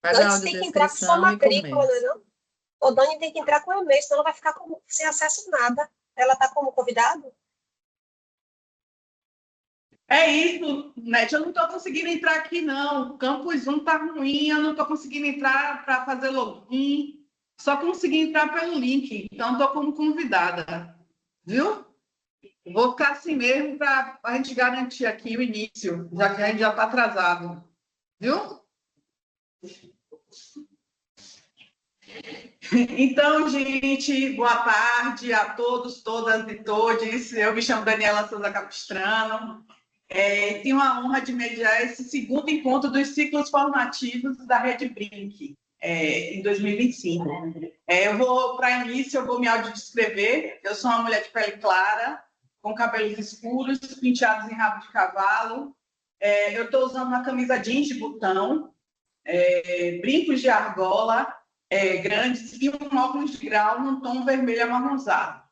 Vai dar Dani tem que entrar com sua matrícula, não é não? O Dani tem que entrar com o e-mail, senão ela vai ficar sem acesso a nada. Ela está como convidada? É isso, Net. Eu não estou conseguindo entrar aqui, não. O Campus 1 está ruim, eu não estou conseguindo entrar para fazer login. Só consegui entrar pelo link, então estou como convidada. Viu? Vou ficar assim mesmo para a gente garantir aqui o início, já que a gente já está atrasado. Viu? Então, gente, boa tarde a todos, todas e todes. Eu me chamo Daniela Souza Capistrano. Tenho a honra de mediar esse segundo encontro dos ciclos formativos da Rede Brinque, em 2025. Para início, eu vou me audiodescrever. Eu sou uma mulher de pele clara, com cabelos escuros, penteados em rabo de cavalo. Eu estou usando uma camisa jeans de botão, brincos de argola, grandes e um óculos de grau num tom vermelho amarronzado.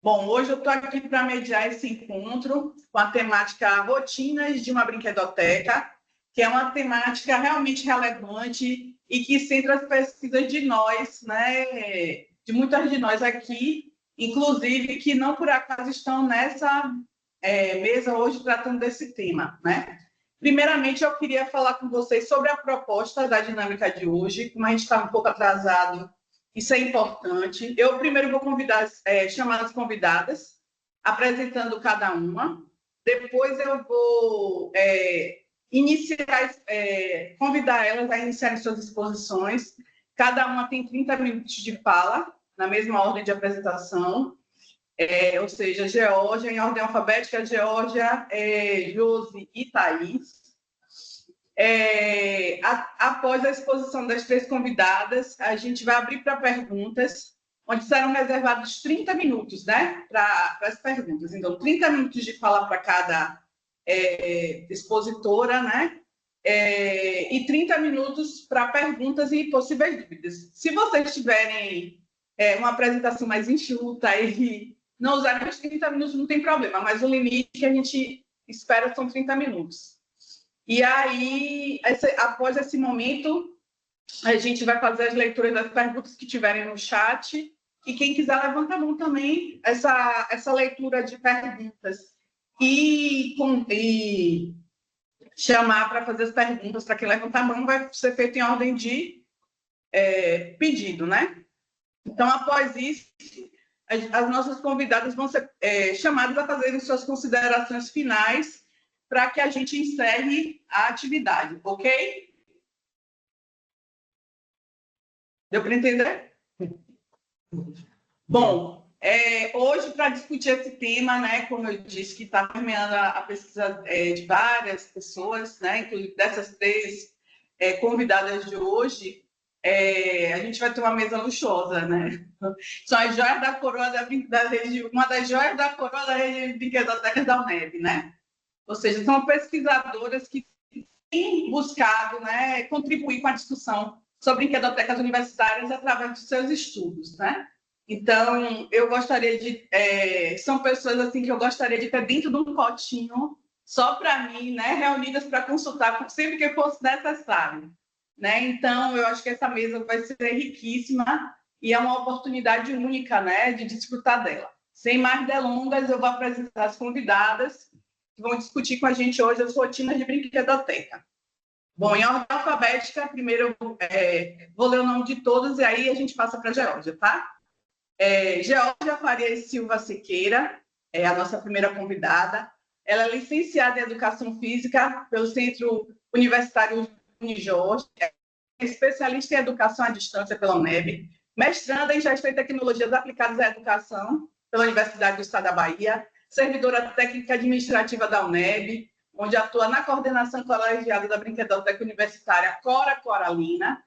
Bom, hoje eu estou aqui para mediar esse encontro com a temática Rotinas de uma Brinquedoteca, que é uma temática realmente relevante e que centra as pesquisas de nós, né, de muitas de nós aqui, inclusive que não por acaso estão nessa mesa hoje tratando desse tema, né? Primeiramente, eu queria falar com vocês sobre a proposta da dinâmica de hoje, como a gente está um pouco atrasado, isso é importante. Eu primeiro vou chamar as convidadas, apresentando cada uma. Depois eu vou convidar elas a iniciarem suas exposições. Cada uma tem 30 minutos de fala, na mesma ordem de apresentação. Ou seja, Geórgia, em ordem alfabética, Geórgia, Josi e Thaís. Após a exposição das três convidadas, a gente vai abrir para perguntas, onde serão reservados 30 minutos, né, para as perguntas. Então, 30 minutos de fala para cada expositora, né, e 30 minutos para perguntas e possíveis dúvidas. Se vocês tiverem uma apresentação mais enxuta e não usarem os 30 minutos, não tem problema, mas o limite que a gente espera são 30 minutos. E aí, após esse momento, a gente vai fazer as leituras das perguntas que tiverem no chat, e quem quiser levanta a mão também, essa leitura de perguntas, e chamar para fazer as perguntas, para quem levanta a mão, vai ser feito em ordem de pedido, né? Então, após isso, as nossas convidadas vão ser chamadas a fazerem suas considerações finais para que a gente encerre a atividade, ok? Deu para entender? Bom, hoje, para discutir esse tema, né, como eu disse, que está permeando a pesquisa de várias pessoas, né, inclusive dessas três convidadas de hoje, a gente vai ter uma mesa luxuosa, né? São as joias da coroa da rede, uma das joias da coroa da rede de brinquedotecas da UNEB, né? Ou seja, são pesquisadoras que têm buscado, né, contribuir com a discussão sobre brinquedotecas universitárias através dos seus estudos, né? Então, eu gostaria de... são pessoas assim que eu gostaria de ter dentro de um potinho só para mim, né, reunidas para consultar sempre que fosse necessário. Né? Então, eu acho que essa mesa vai ser riquíssima e é uma oportunidade única, né, de desfrutar dela. Sem mais delongas, eu vou apresentar as convidadas que vão discutir com a gente hoje as rotinas de brinquedoteca. Bom, em ordem alfabética, primeiro eu vou ler o nome de todos e aí a gente passa para a Geórgia, tá? Geórgia Farias Silva Siqueira é a nossa primeira convidada. Ela é licenciada em Educação Física pelo Centro Universitário Unijorge, especialista em Educação à Distância pela UNEB, mestranda em Gestão e Tecnologias Aplicadas à Educação pela Universidade do Estado da Bahia, servidora técnica administrativa da UNEB, onde atua na coordenação colegiada da Brinquedoteca Universitária Cora Coralina,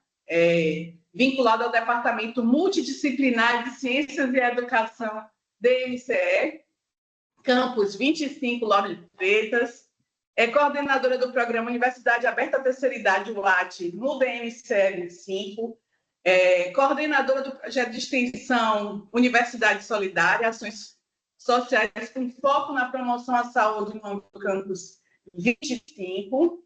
vinculada ao Departamento Multidisciplinar de Ciências e Educação DMCE, Campus 25, Lauro de Freitas, é coordenadora do programa Universidade Aberta à Terceira Idade, UAT, no DMCE 25, coordenadora do projeto de extensão Universidade Solidária, Ações Sociais com foco na promoção à saúde no Campus 25,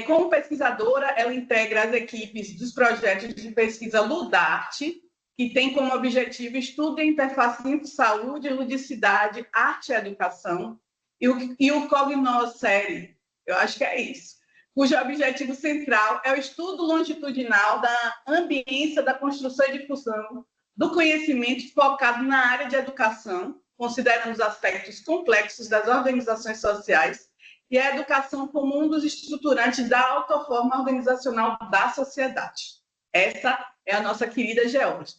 Como pesquisadora, ela integra as equipes dos projetos de pesquisa Ludarte, que tem como objetivo estudo e interface entre saúde, ludicidade, arte e educação, e o Cognoscere, eu acho que é isso, cujo objetivo central é o estudo longitudinal da ambiência da construção e difusão do conhecimento focado na área de educação, considerando os aspectos complexos das organizações sociais e a educação como um dos estruturantes da autoforma organizacional da sociedade. Essa é a nossa querida geóloga.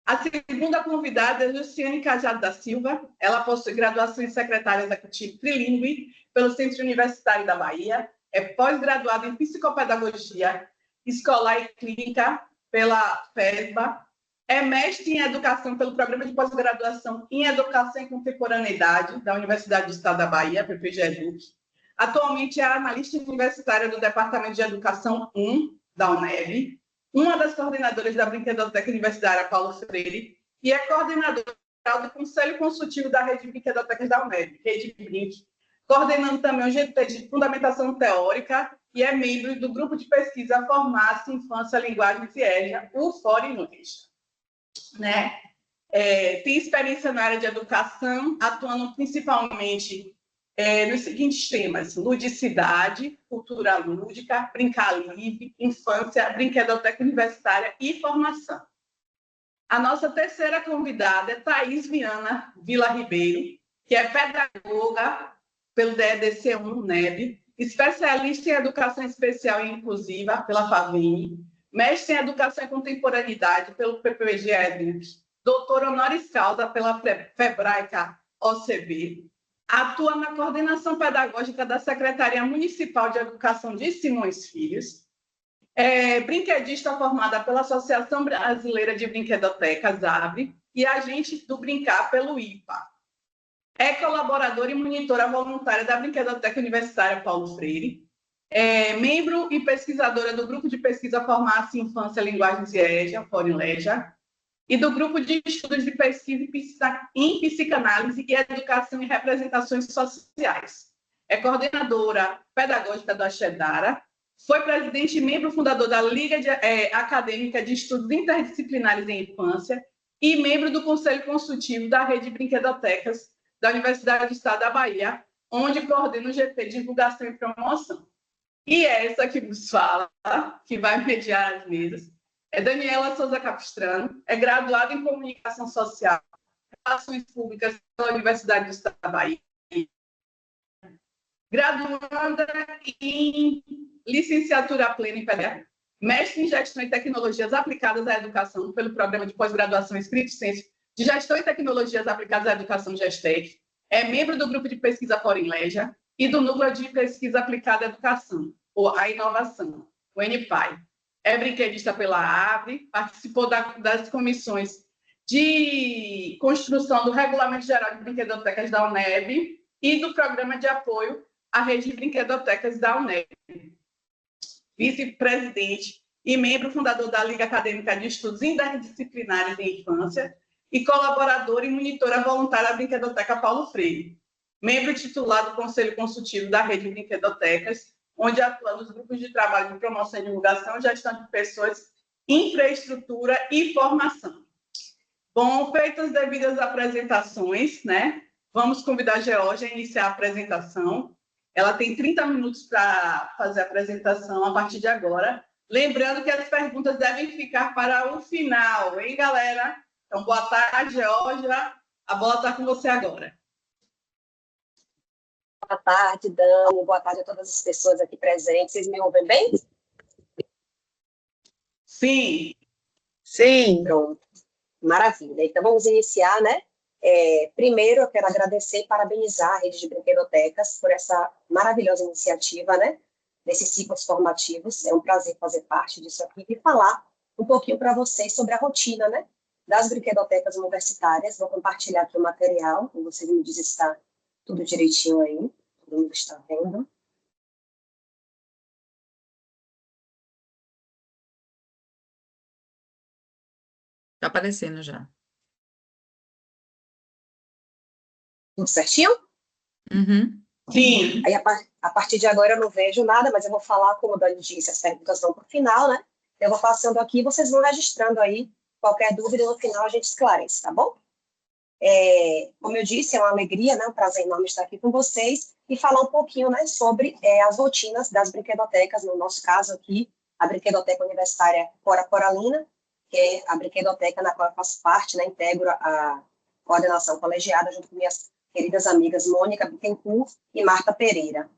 A segunda convidada é Luciane Cajado da Silva. Ela possui graduação em secretária executiva trilingue pelo Centro Universitário da Bahia, é pós-graduada em psicopedagogia escolar e clínica pela FESBA, é mestre em educação pelo Programa de Pós-Graduação em Educação e Contemporaneidade da Universidade do Estado da Bahia, PPG-EDUC. Atualmente é analista universitária do Departamento de Educação 1 da UNEB, uma das coordenadoras da Brinquedoteca Universitária Paulo Freire e é coordenadora do Conselho Consultivo da Rede de Brinquedotecas da UNEB, Rede Brinque, coordenando também o GT de Fundamentação Teórica e é membro do Grupo de Pesquisa Formação, Infância, Linguagens e EJA, o Fórum Inglês. Né? Tem experiência na área de educação, atuando principalmente nos seguintes temas: ludicidade, cultura lúdica, brincar livre, infância, brinquedoteca universitária e formação. A nossa terceira convidada é Thaís Viana Vila Ribeiro, que é pedagoga pelo DEDC1 NEB, especialista em educação especial e inclusiva pela FAVENE, mestre em educação e contemporaneidade pelo PPG-EDUC, doutora honoris causa pela Febraica OCB, atua na coordenação pedagógica da Secretaria Municipal de Educação de Simões Filhos, é brinquedista formada pela Associação Brasileira de Brinquedotecas, ABRE, e agente do Brincar pelo IPA. É colaboradora e monitora voluntária da Brinquedoteca Universitária Paulo Freire, é membro e pesquisadora do Grupo de Pesquisa Formação, Infância, Linguagens e EJA, Fórum Leja, e do Grupo de Estudos de Pesquisa em Psicanálise e Educação e Representações Sociais. É coordenadora pedagógica do Axedara, foi presidente e membro fundador da Liga Acadêmica de Estudos Interdisciplinares em Infância e membro do Conselho Consultivo da Rede de Brinquedotecas da Universidade do Estado da Bahia, onde coordena o GT de Divulgação e Promoção. E essa que nos fala, que vai mediar as mesas, é Daniela Souza Capistrano, é graduada em Comunicação Social e Relações Públicas pela Universidade do Estado da Bahia, graduanda em Licenciatura Plena em Pedagogia, mestre em Gestão e Tecnologias Aplicadas à Educação pelo Programa de Pós-Graduação Estrito Sensu de Gestão e Tecnologias Aplicadas à Educação GESTEC, é membro do Grupo de Pesquisa Fórum Leja e do Núcleo de Pesquisa Aplicada à Educação, ou a Inovação, o NPAI. É brinquedista pela ABRE, participou das comissões de construção do Regulamento Geral de Brinquedotecas da UNEB e do Programa de Apoio à Rede de Brinquedotecas da UNEB. Vice-presidente e membro fundador da Liga Acadêmica de Estudos Interdisciplinares em Infância e colaboradora e monitora voluntária da Brinquedoteca Paulo Freire. Membro titular do Conselho Consultivo da Rede de Brinquedotecas, onde atua nos grupos de trabalho de promoção e divulgação, gestão de pessoas, infraestrutura e formação. Bom, feitas as devidas apresentações, né? Vamos convidar a Georgia a iniciar a apresentação. Ela tem 30 minutos para fazer a apresentação a partir de agora. Lembrando que as perguntas devem ficar para o final, hein, galera? Então, boa tarde, Georgia. A bola está com você agora. Boa tarde, Dani. Boa tarde a todas as pessoas aqui presentes. Vocês me ouvem bem? Sim. Sim. Pronto. Maravilha. Então, vamos iniciar, né? Primeiro, eu quero agradecer e parabenizar a Rede de Brinquedotecas por essa maravilhosa iniciativa, né? Desses ciclos formativos. É um prazer fazer parte disso aqui e falar um pouquinho para vocês sobre a rotina, né? Das brinquedotecas universitárias. Vou compartilhar aqui o material, como vocês me dizem se está tudo direitinho aí. Todo mundo está vendo. Está aparecendo já. Tudo certinho? Uhum. Sim. Aí, A partir de agora eu não vejo nada, mas eu vou falar, como a Dani disse, as perguntas vão para o final, né? Eu vou passando aqui, vocês vão registrando aí, qualquer dúvida, no final a gente esclarece, tá bom? Como eu disse, é uma alegria, né, um prazer enorme estar aqui com vocês e falar um pouquinho, né, sobre as rotinas das brinquedotecas, no nosso caso aqui, a Brinquedoteca Universitária Cora Coralina, que é a brinquedoteca na qual eu faço parte, né, integro a coordenação colegiada junto com minhas queridas amigas Mônica Bittencourt e Marta Pereira.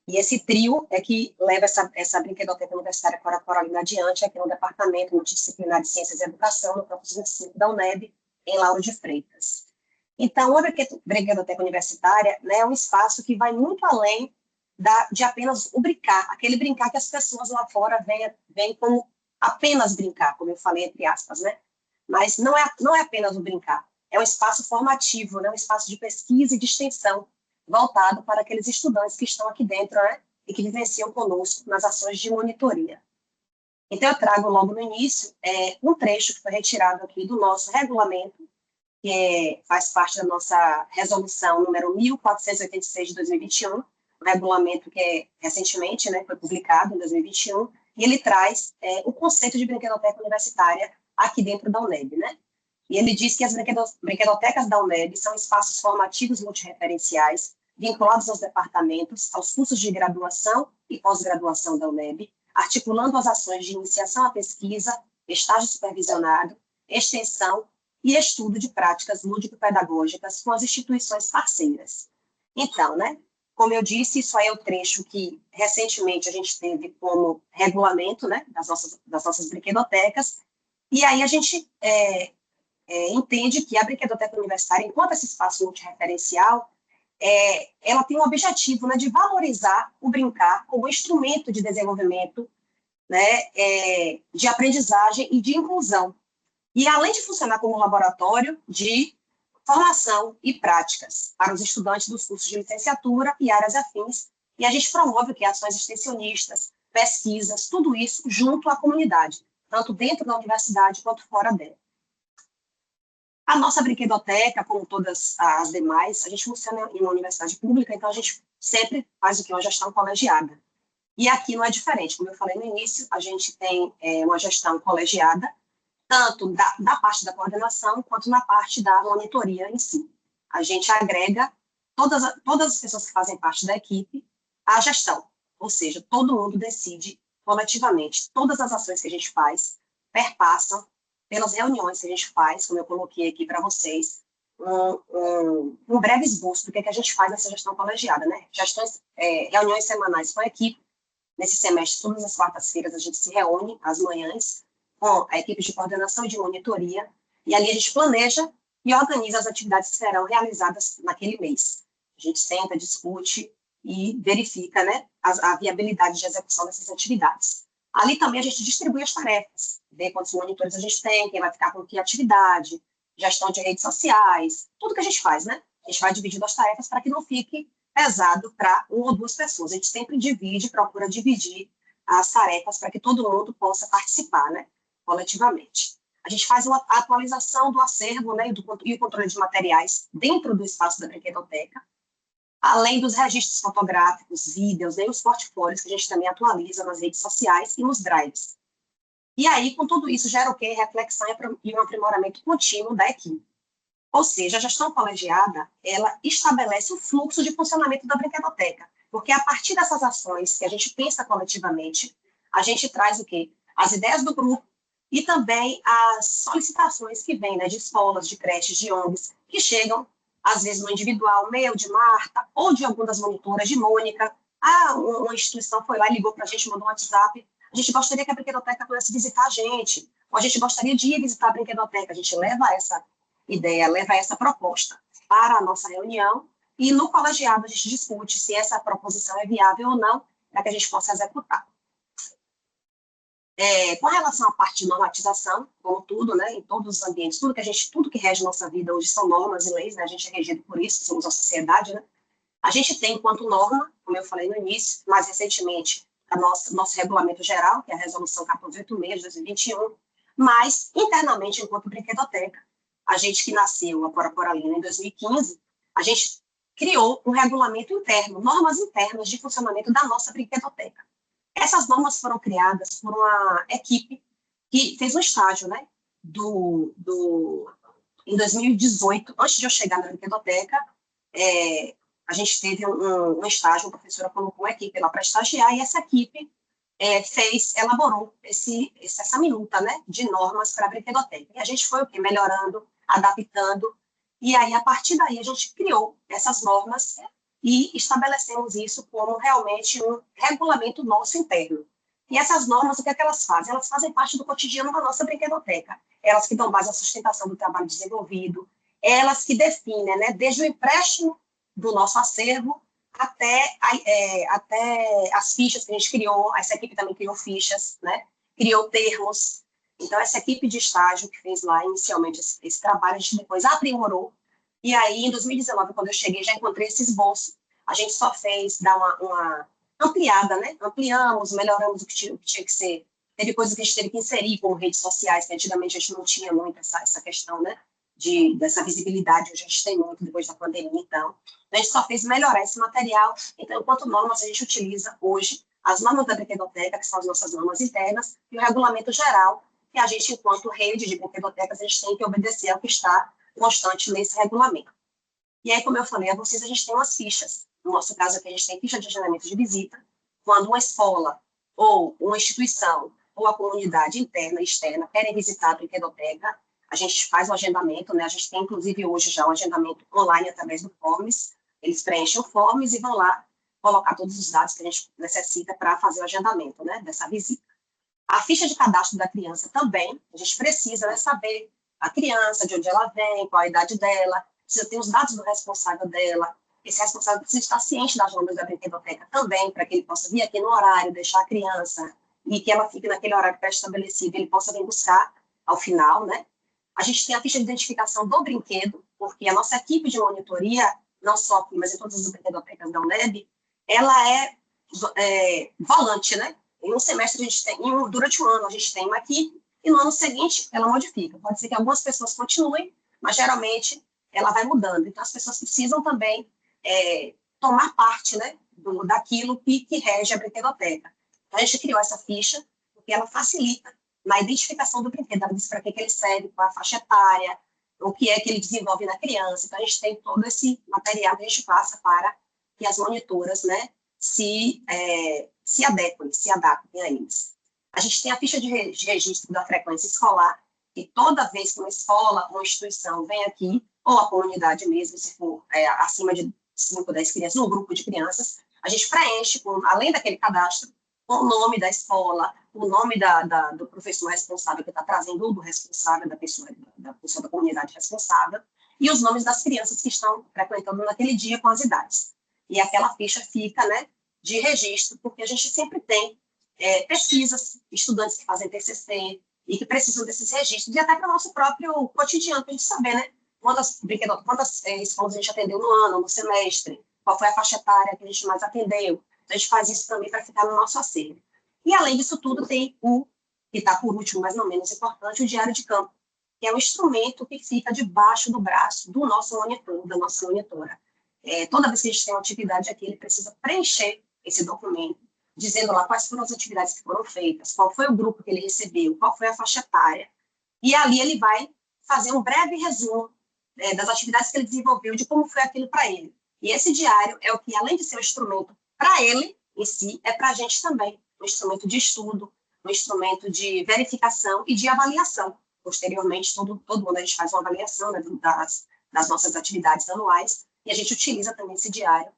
E esse trio é que leva essa Brinquedoteca Universitária Cora Coralina adiante aqui no Departamento Multidisciplinar de Ciências e Educação, no campus 25 da UNEB, em Lauro de Freitas. Então, a Brinquedoteca Universitária, né, é um espaço que vai muito além de apenas o brincar, aquele brincar que as pessoas lá fora veem como apenas brincar, como eu falei, entre aspas, né? Mas não é apenas o brincar, é um espaço formativo, né, um espaço de pesquisa e de extensão, voltado para aqueles estudantes que estão aqui dentro, né, e que vivenciam conosco nas ações de monitoria. Então, eu trago logo no início um trecho que foi retirado aqui do nosso regulamento, que faz parte da nossa resolução número 1486 de 2021, um regulamento que recentemente, né, foi publicado em 2021, e ele traz o conceito de brinquedoteca universitária aqui dentro da UNEB, né? E ele diz que as brinquedotecas da UNEB são espaços formativos multirreferenciais, vinculados aos departamentos, aos cursos de graduação e pós-graduação da UNEB, articulando as ações de iniciação à pesquisa, estágio supervisionado, extensão e estudo de práticas lúdico-pedagógicas com as instituições parceiras. Então, né, como eu disse, isso aí é o trecho que recentemente a gente teve como regulamento, né, das nossas brinquedotecas, e aí a gente entende que a brinquedoteca universitária, enquanto esse espaço multirreferencial, ela tem o objetivo, né, de valorizar o brincar como instrumento de desenvolvimento, né, de aprendizagem e de inclusão. E além de funcionar como laboratório de formação e práticas para os estudantes dos cursos de licenciatura e áreas afins, e a gente promove o que? Ações extensionistas, pesquisas, tudo isso junto à comunidade, tanto dentro da universidade quanto fora dela. A nossa brinquedoteca, como todas as demais, a gente funciona em uma universidade pública, então a gente sempre faz o que? Uma gestão colegiada. E aqui não é diferente, como eu falei no início, a gente tem uma gestão colegiada, tanto da parte da coordenação, quanto na parte da monitoria em si. A gente agrega todas as pessoas que fazem parte da equipe à gestão, ou seja, todo mundo decide coletivamente. Todas as ações que a gente faz perpassam pelas reuniões que a gente faz, como eu coloquei aqui para vocês, um breve esboço do que a gente faz nessa gestão colegiada, né? Reuniões semanais com a equipe. Nesse semestre, todas as quartas-feiras, a gente se reúne às manhãs com a equipe de coordenação e de monitoria, e ali a gente planeja e organiza as atividades que serão realizadas naquele mês. A gente senta, discute e verifica, né, a viabilidade de execução dessas atividades. Ali também a gente distribui as tarefas, vê quantos monitores a gente tem, quem vai ficar com que atividade, gestão de redes sociais, tudo que a gente faz, né? A gente vai dividindo as tarefas para que não fique pesado para uma ou duas pessoas. A gente sempre procura dividir as tarefas para que todo mundo possa participar, né, coletivamente. A gente faz uma atualização do acervo, né, e o controle de materiais dentro do espaço da brinquedoteca, além dos registros fotográficos, vídeos, né, e os portfólios que a gente também atualiza nas redes sociais e nos drives. E aí, com tudo isso, gera o quê? Reflexão e um aprimoramento contínuo da equipe. Ou seja, a gestão colegiada, ela estabelece o fluxo de funcionamento da brinquedoteca, porque a partir dessas ações que a gente pensa coletivamente, a gente traz o quê? As ideias do grupo e também as solicitações que vêm, né, de escolas, de creches, de ONGs, que chegam, às vezes, no individual, meu, de Marta, ou de algumas das monitoras, de Mônica. Uma instituição foi lá e ligou para a gente, mandou um WhatsApp. A gente gostaria que a brinquedoteca pudesse visitar a gente, ou a gente gostaria de ir visitar a brinquedoteca. A gente leva essa ideia, leva essa proposta para a nossa reunião, e no colegiado a gente discute se essa proposição é viável ou não, para que a gente possa executar. Com relação à parte de normatização, como tudo, né, em todos os ambientes, tudo que rege nossa vida hoje são normas e leis, né, a gente é regido por isso, somos uma sociedade, né. A gente tem, enquanto norma, como eu falei no início, mais recentemente, nosso regulamento geral, que é a Resolução 1486 de 2021, mas, internamente, enquanto brinquedoteca, a gente que nasceu, a Cora Coralina, em 2015, a gente criou um regulamento interno, normas internas de funcionamento da nossa brinquedoteca. Essas normas foram criadas por uma equipe que fez um estágio, né, em 2018, antes de eu chegar na brinquedoteca, a gente teve um estágio, a professora colocou uma equipe lá para estagiar, e essa equipe elaborou essa minuta, né, de normas para a brinquedoteca. E a gente foi melhorando, adaptando, e aí, a partir daí, a gente criou essas normas e estabelecemos isso como realmente um regulamento nosso interno. E essas normas, o que é que elas fazem? Elas fazem parte do cotidiano da nossa brinquedoteca. Elas que dão base à sustentação do trabalho desenvolvido, elas que definem, né, desde o empréstimo do nosso acervo até as fichas que a gente criou. Essa equipe também criou fichas, né, criou termos. Então, essa equipe de estágio que fez lá inicialmente esse trabalho, a gente depois aprimorou. E aí, em 2019, quando eu cheguei, já encontrei esse esboço. A gente só fez dar uma ampliada, né? Ampliamos, melhoramos o que tinha que ser. Teve coisas que a gente teve que inserir, como redes sociais, que antigamente a gente não tinha muito essa questão, né? Dessa visibilidade, a gente tem muito depois da pandemia, então. A gente só fez melhorar esse material. Então, enquanto normas, a gente utiliza hoje as normas da brinquedoteca, que são as nossas normas internas, e o regulamento geral, que a gente, enquanto rede de brinquedotecas, a gente tem que obedecer ao que está constante nesse regulamento. E aí, como eu falei a vocês, a gente tem umas fichas. No nosso caso aqui, a gente tem ficha de agendamento de visita. Quando uma escola, ou uma instituição, ou a comunidade interna e externa querem visitar a brinquedoteca, a gente faz o agendamento, né? A gente tem, inclusive, hoje já um agendamento online através do Forms. Eles preenchem o Forms e vão lá colocar todos os dados que a gente necessita para fazer o agendamento, né, dessa visita. A ficha de cadastro da criança também, a gente precisa, né, saber a criança, de onde ela vem, qual a idade dela, precisa ter os dados do responsável dela. Esse responsável precisa estar ciente das normas da brinquedoteca também, para que ele possa vir aqui no horário, deixar a criança, e que ela fique naquele horário pré-estabelecido, ele possa vir buscar ao final, né? A gente tem a ficha de identificação do brinquedo, porque a nossa equipe de monitoria, não só aqui, mas em todas as brinquedotecas da UNEB, ela é volante, né? Em um semestre, a gente tem, durante o ano, a gente tem uma equipe, e no ano seguinte, ela modifica. Pode ser que algumas pessoas continuem, mas geralmente ela vai mudando. Então, as pessoas precisam também tomar parte, né, daquilo que rege a brinquedoteca. Então, a gente criou essa ficha, porque ela facilita na identificação do brinquedo. Ela diz para que ele serve, qual a faixa etária, o que é que ele desenvolve na criança. Então, a gente tem todo esse material que a gente passa para que as monitoras, né, se adaptem a eles. A gente tem a ficha de registro da frequência escolar, e toda vez que uma escola ou instituição vem aqui, ou a comunidade mesmo, se for acima de 5 ou 10 crianças, um grupo de crianças, a gente preenche, além daquele cadastro, o nome da escola, o nome do professor responsável que está trazendo, ou do responsável, da pessoa da comunidade responsável, e os nomes das crianças que estão frequentando naquele dia com as idades. E aquela ficha fica, né, de registro, porque a gente sempre tem pesquisas, estudantes que fazem TCC e que precisam desses registros, e até para o nosso próprio cotidiano, para a gente saber, né, quantas escolas a gente atendeu no ano, no semestre, qual foi a faixa etária que a gente mais atendeu. Então, a gente faz isso também para ficar no nosso acervo. E, além disso tudo, tem que está por último, mas não menos importante, o diário de campo, que é um instrumento que fica debaixo do braço do nosso monitor, da nossa monitora. Toda vez que a gente tem uma atividade aqui, ele precisa preencher esse documento, dizendo lá quais foram as atividades que foram feitas, qual foi o grupo que ele recebeu, qual foi a faixa etária. E ali ele vai fazer um breve resumo das atividades que ele desenvolveu, de como foi aquilo para ele. E esse diário é o que, além de ser um instrumento para ele em si, é para a gente também, um instrumento de estudo, um instrumento de verificação e de avaliação. Posteriormente, todo ano a gente faz uma avaliação, né, das nossas atividades anuais, e a gente utiliza também esse diário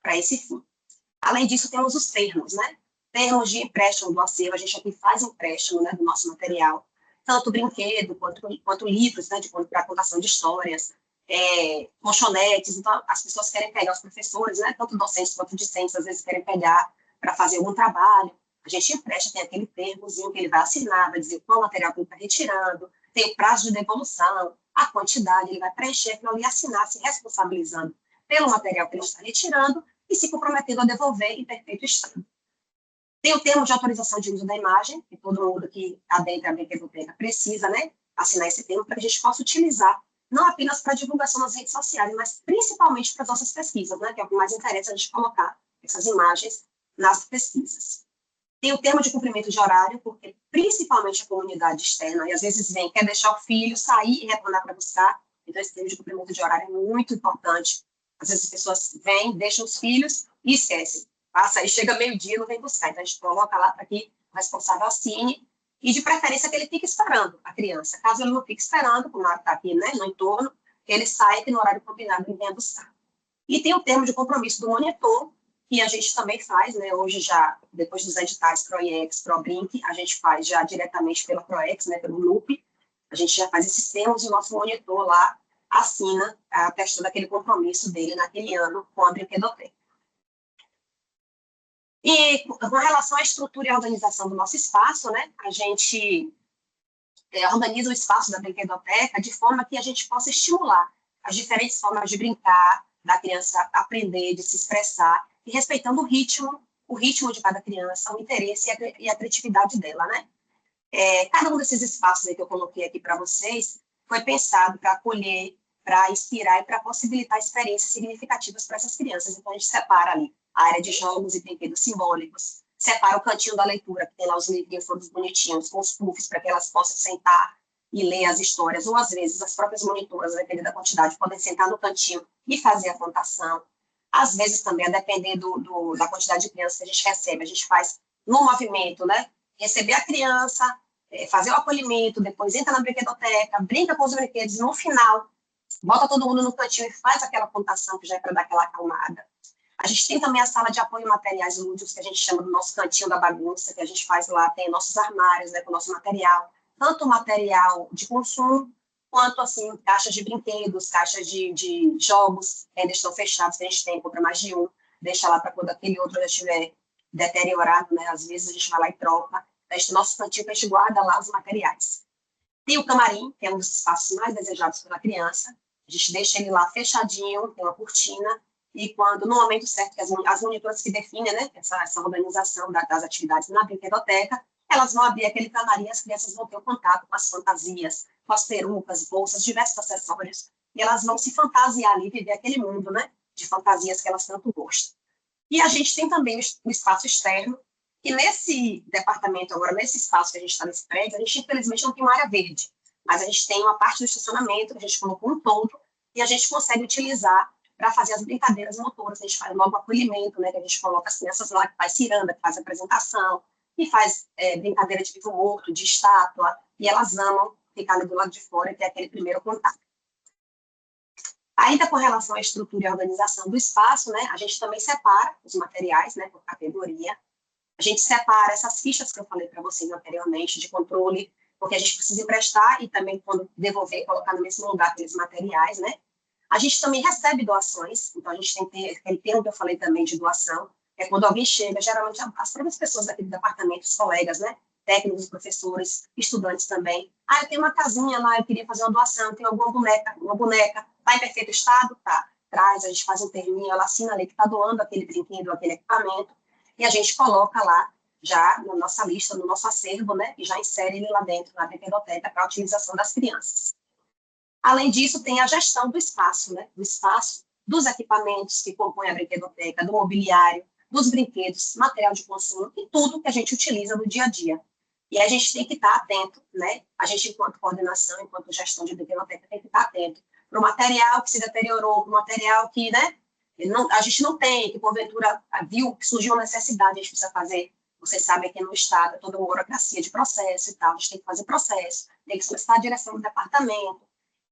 para esse fim. Além disso, temos os termos, né? Termos de empréstimo do acervo, a gente aqui faz empréstimo, né, do nosso material, tanto brinquedo quanto livros, né, para contação de histórias, colchonetes. Então, as pessoas querem pegar, os professores, né, tanto docentes quanto discentes, às vezes querem pegar para fazer algum trabalho. A gente empresta, tem aquele termozinho que ele vai assinar, vai dizer qual material que ele está retirando, tem o prazo de devolução, a quantidade, ele vai preencher aquilo ali, assinar, se responsabilizando pelo material que ele está retirando e se comprometendo a devolver em perfeito estado. Tem o termo de autorização de uso da imagem, que todo mundo que adentra a brinquedoteca precisa, né, assinar esse termo para que a gente possa utilizar não apenas para divulgação nas redes sociais, mas principalmente para as nossas pesquisas, né, que é o que mais interessa a gente colocar essas imagens nas pesquisas. Tem o termo de cumprimento de horário, porque principalmente a comunidade externa, e às vezes quer deixar o filho sair e retornar para buscar, então esse termo de cumprimento de horário é muito importante. Às vezes as pessoas vêm, deixam os filhos e esquecem. Passa aí, chega meio-dia e não vem buscar. Então a gente coloca lá para que o responsável assine, e de preferência que ele fique esperando a criança. Caso ele não fique esperando, como está aqui, né, no entorno, ele sai aqui no horário combinado e venha buscar. E tem o termo de compromisso do monitor, que a gente também faz, né, hoje já, depois dos editais ProIEX, ProBrinc, a gente faz já diretamente pela ProEx, né, pelo NUP, a gente já faz esses termos e o nosso monitor lá assina, atestando aquele compromisso dele naquele ano com a brinquedoteca. E com relação à estrutura e à organização do nosso espaço, né, a gente organiza o espaço da brinquedoteca de forma que a gente possa estimular as diferentes formas de brincar, da criança aprender, de se expressar, e respeitando o ritmo de cada criança, o interesse e a criatividade dela, né? Cada um desses espaços aí que eu coloquei aqui para vocês foi pensado para acolher, para inspirar e para possibilitar experiências significativas para essas crianças. Então, a gente separa ali a área de jogos e brinquedos simbólicos, separa o cantinho da leitura, que tem lá os livrinhos todos bonitinhos, com os puffs, para que elas possam sentar e ler as histórias, ou às vezes as próprias monitoras, dependendo da quantidade, podem sentar no cantinho e fazer a contação. Às vezes também, a depender da quantidade de crianças que a gente recebe, a gente faz no movimento, né? Receber a criança, fazer o acolhimento, depois entra na brinquedoteca, brinca com os brinquedos, e no final, bota todo mundo no cantinho e faz aquela contação, que já é para dar aquela acalmada. A gente tem também a sala de apoio materiais lúdicos, que a gente chama do nosso cantinho da bagunça, que a gente faz lá, tem nossos armários, né, com o nosso material, tanto material de consumo, quanto, assim, caixas de brinquedos, caixas de jogos, ainda estão fechados, que a gente tem, compra mais de um, deixa lá para quando aquele outro já estiver deteriorado, né, às vezes a gente vai lá e troca. A gente tem nosso cantinho que a gente guarda lá os materiais. Tem o camarim, que é um dos espaços mais desejados pela criança, a gente deixa ele lá fechadinho, tem uma cortina, e quando, no momento certo, que as monitoras que definem, né, essa organização das atividades na brinquedoteca, elas vão abrir aquele camarim, as crianças vão ter um contato com as fantasias, com as perucas, bolsas, diversos acessórios, e elas vão se fantasiar ali, viver aquele mundo, né, de fantasias que elas tanto gostam. E a gente tem também o espaço externo, que nesse departamento agora, nesse espaço que a gente está nesse prédio, a gente infelizmente não tem uma área verde, mas a gente tem uma parte do estacionamento que a gente colocou um todo, e a gente consegue utilizar para fazer as brincadeiras motoras. A gente faz logo o acolhimento, né, que a gente coloca as crianças lá, que faz ciranda, que faz apresentação, e faz brincadeira de vivo morto, de estátua, e elas amam ficar ali do lado de fora e ter aquele primeiro contato. Ainda com relação à estrutura e organização do espaço, né, a gente também separa os materiais, né, por categoria. A gente separa essas fichas que eu falei para vocês anteriormente, de controle, porque a gente precisa emprestar e também, quando devolver, colocar no mesmo lugar aqueles materiais, né. A gente também recebe doações, então a gente tem que ter aquele termo que eu falei também de doação, é quando alguém chega, geralmente as próprias pessoas daquele departamento, os colegas, né, técnicos, professores, estudantes também. Eu tenho uma casinha lá, eu queria fazer uma doação, tenho alguma boneca, está em perfeito estado? Tá. Traz, a gente faz um terminho, ela assina ali que está doando aquele brinquedo, aquele equipamento, e a gente coloca lá, já na nossa lista, no nosso acervo, né, e já insere ele lá dentro, na brinquedoteca, para a utilização das crianças. Além disso, tem a gestão do espaço, né, do espaço, dos equipamentos que compõem a brinquedoteca, do mobiliário, dos brinquedos, material de consumo e tudo que a gente utiliza no dia a dia. E a gente tem que estar atento, né? A gente, enquanto coordenação, enquanto gestão de brinquedoteca, tem que estar atento para o material que se deteriorou, para o material que, né, a gente não tem, que porventura viu que surgiu uma necessidade, a gente precisa fazer. Vocês sabem que no Estado é toda uma burocracia de processo e tal, a gente tem que fazer processo, tem que solicitar a direção do departamento.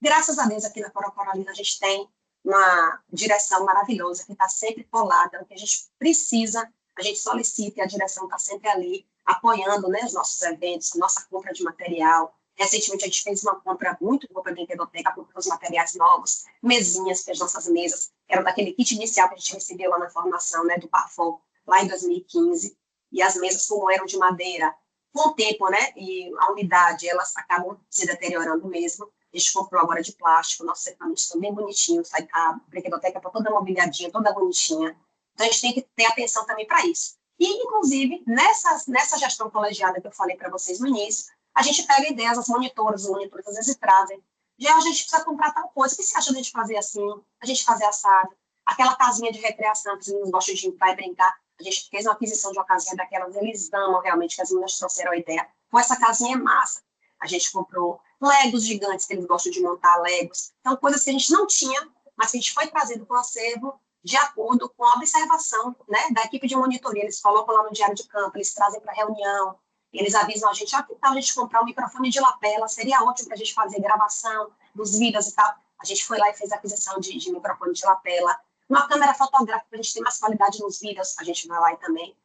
Graças a Deus, aqui na Corocoralina, a gente tem uma direção maravilhosa que está sempre colada, o que a gente precisa, a gente solicita e a direção está sempre ali, apoiando, né, os nossos eventos, nossa compra de material. Recentemente, a gente fez uma compra muito boa para a brinquedoteca, comprou os materiais novos, mesinhas, que as nossas mesas eram daquele kit inicial que a gente recebeu lá na formação, né, do PAFOL, lá em 2015, e as mesas, como eram de madeira, com o tempo, né, e a umidade, elas acabam se deteriorando mesmo. A gente comprou agora de plástico, nossos equipamentos estão bem bonitinhos, a brinquedoteca está toda mobiliadinha, toda bonitinha. Então, a gente tem que ter atenção também para isso. E, inclusive, nessa gestão colegiada que eu falei para vocês no início, a gente pega ideias, as monitoras, os monitores às vezes trazem Já a gente precisa comprar tal coisa. O que você acha de a gente fazer assim? A gente fazer assado? Aquela casinha de recreação que os meninos gostam de entrar e brincar. A gente fez uma aquisição de uma casinha daquelas, eles amam realmente, que as meninas trouxeram a ideia. Pô, essa casinha é massa. A gente comprou Legos gigantes, que eles gostam de montar Legos. Então, coisas que a gente não tinha, mas que a gente foi trazendo para o acervo de acordo com a observação, né, da equipe de monitoria. Eles colocam lá no diário de campo, eles trazem para reunião, eles avisam a gente, que tal a gente comprar um microfone de lapela, seria ótimo para a gente fazer gravação dos vídeos e tal. A gente foi lá e fez a aquisição de microfone de lapela. Uma câmera fotográfica, para a gente ter mais qualidade nos vídeos, a gente vai lá e também,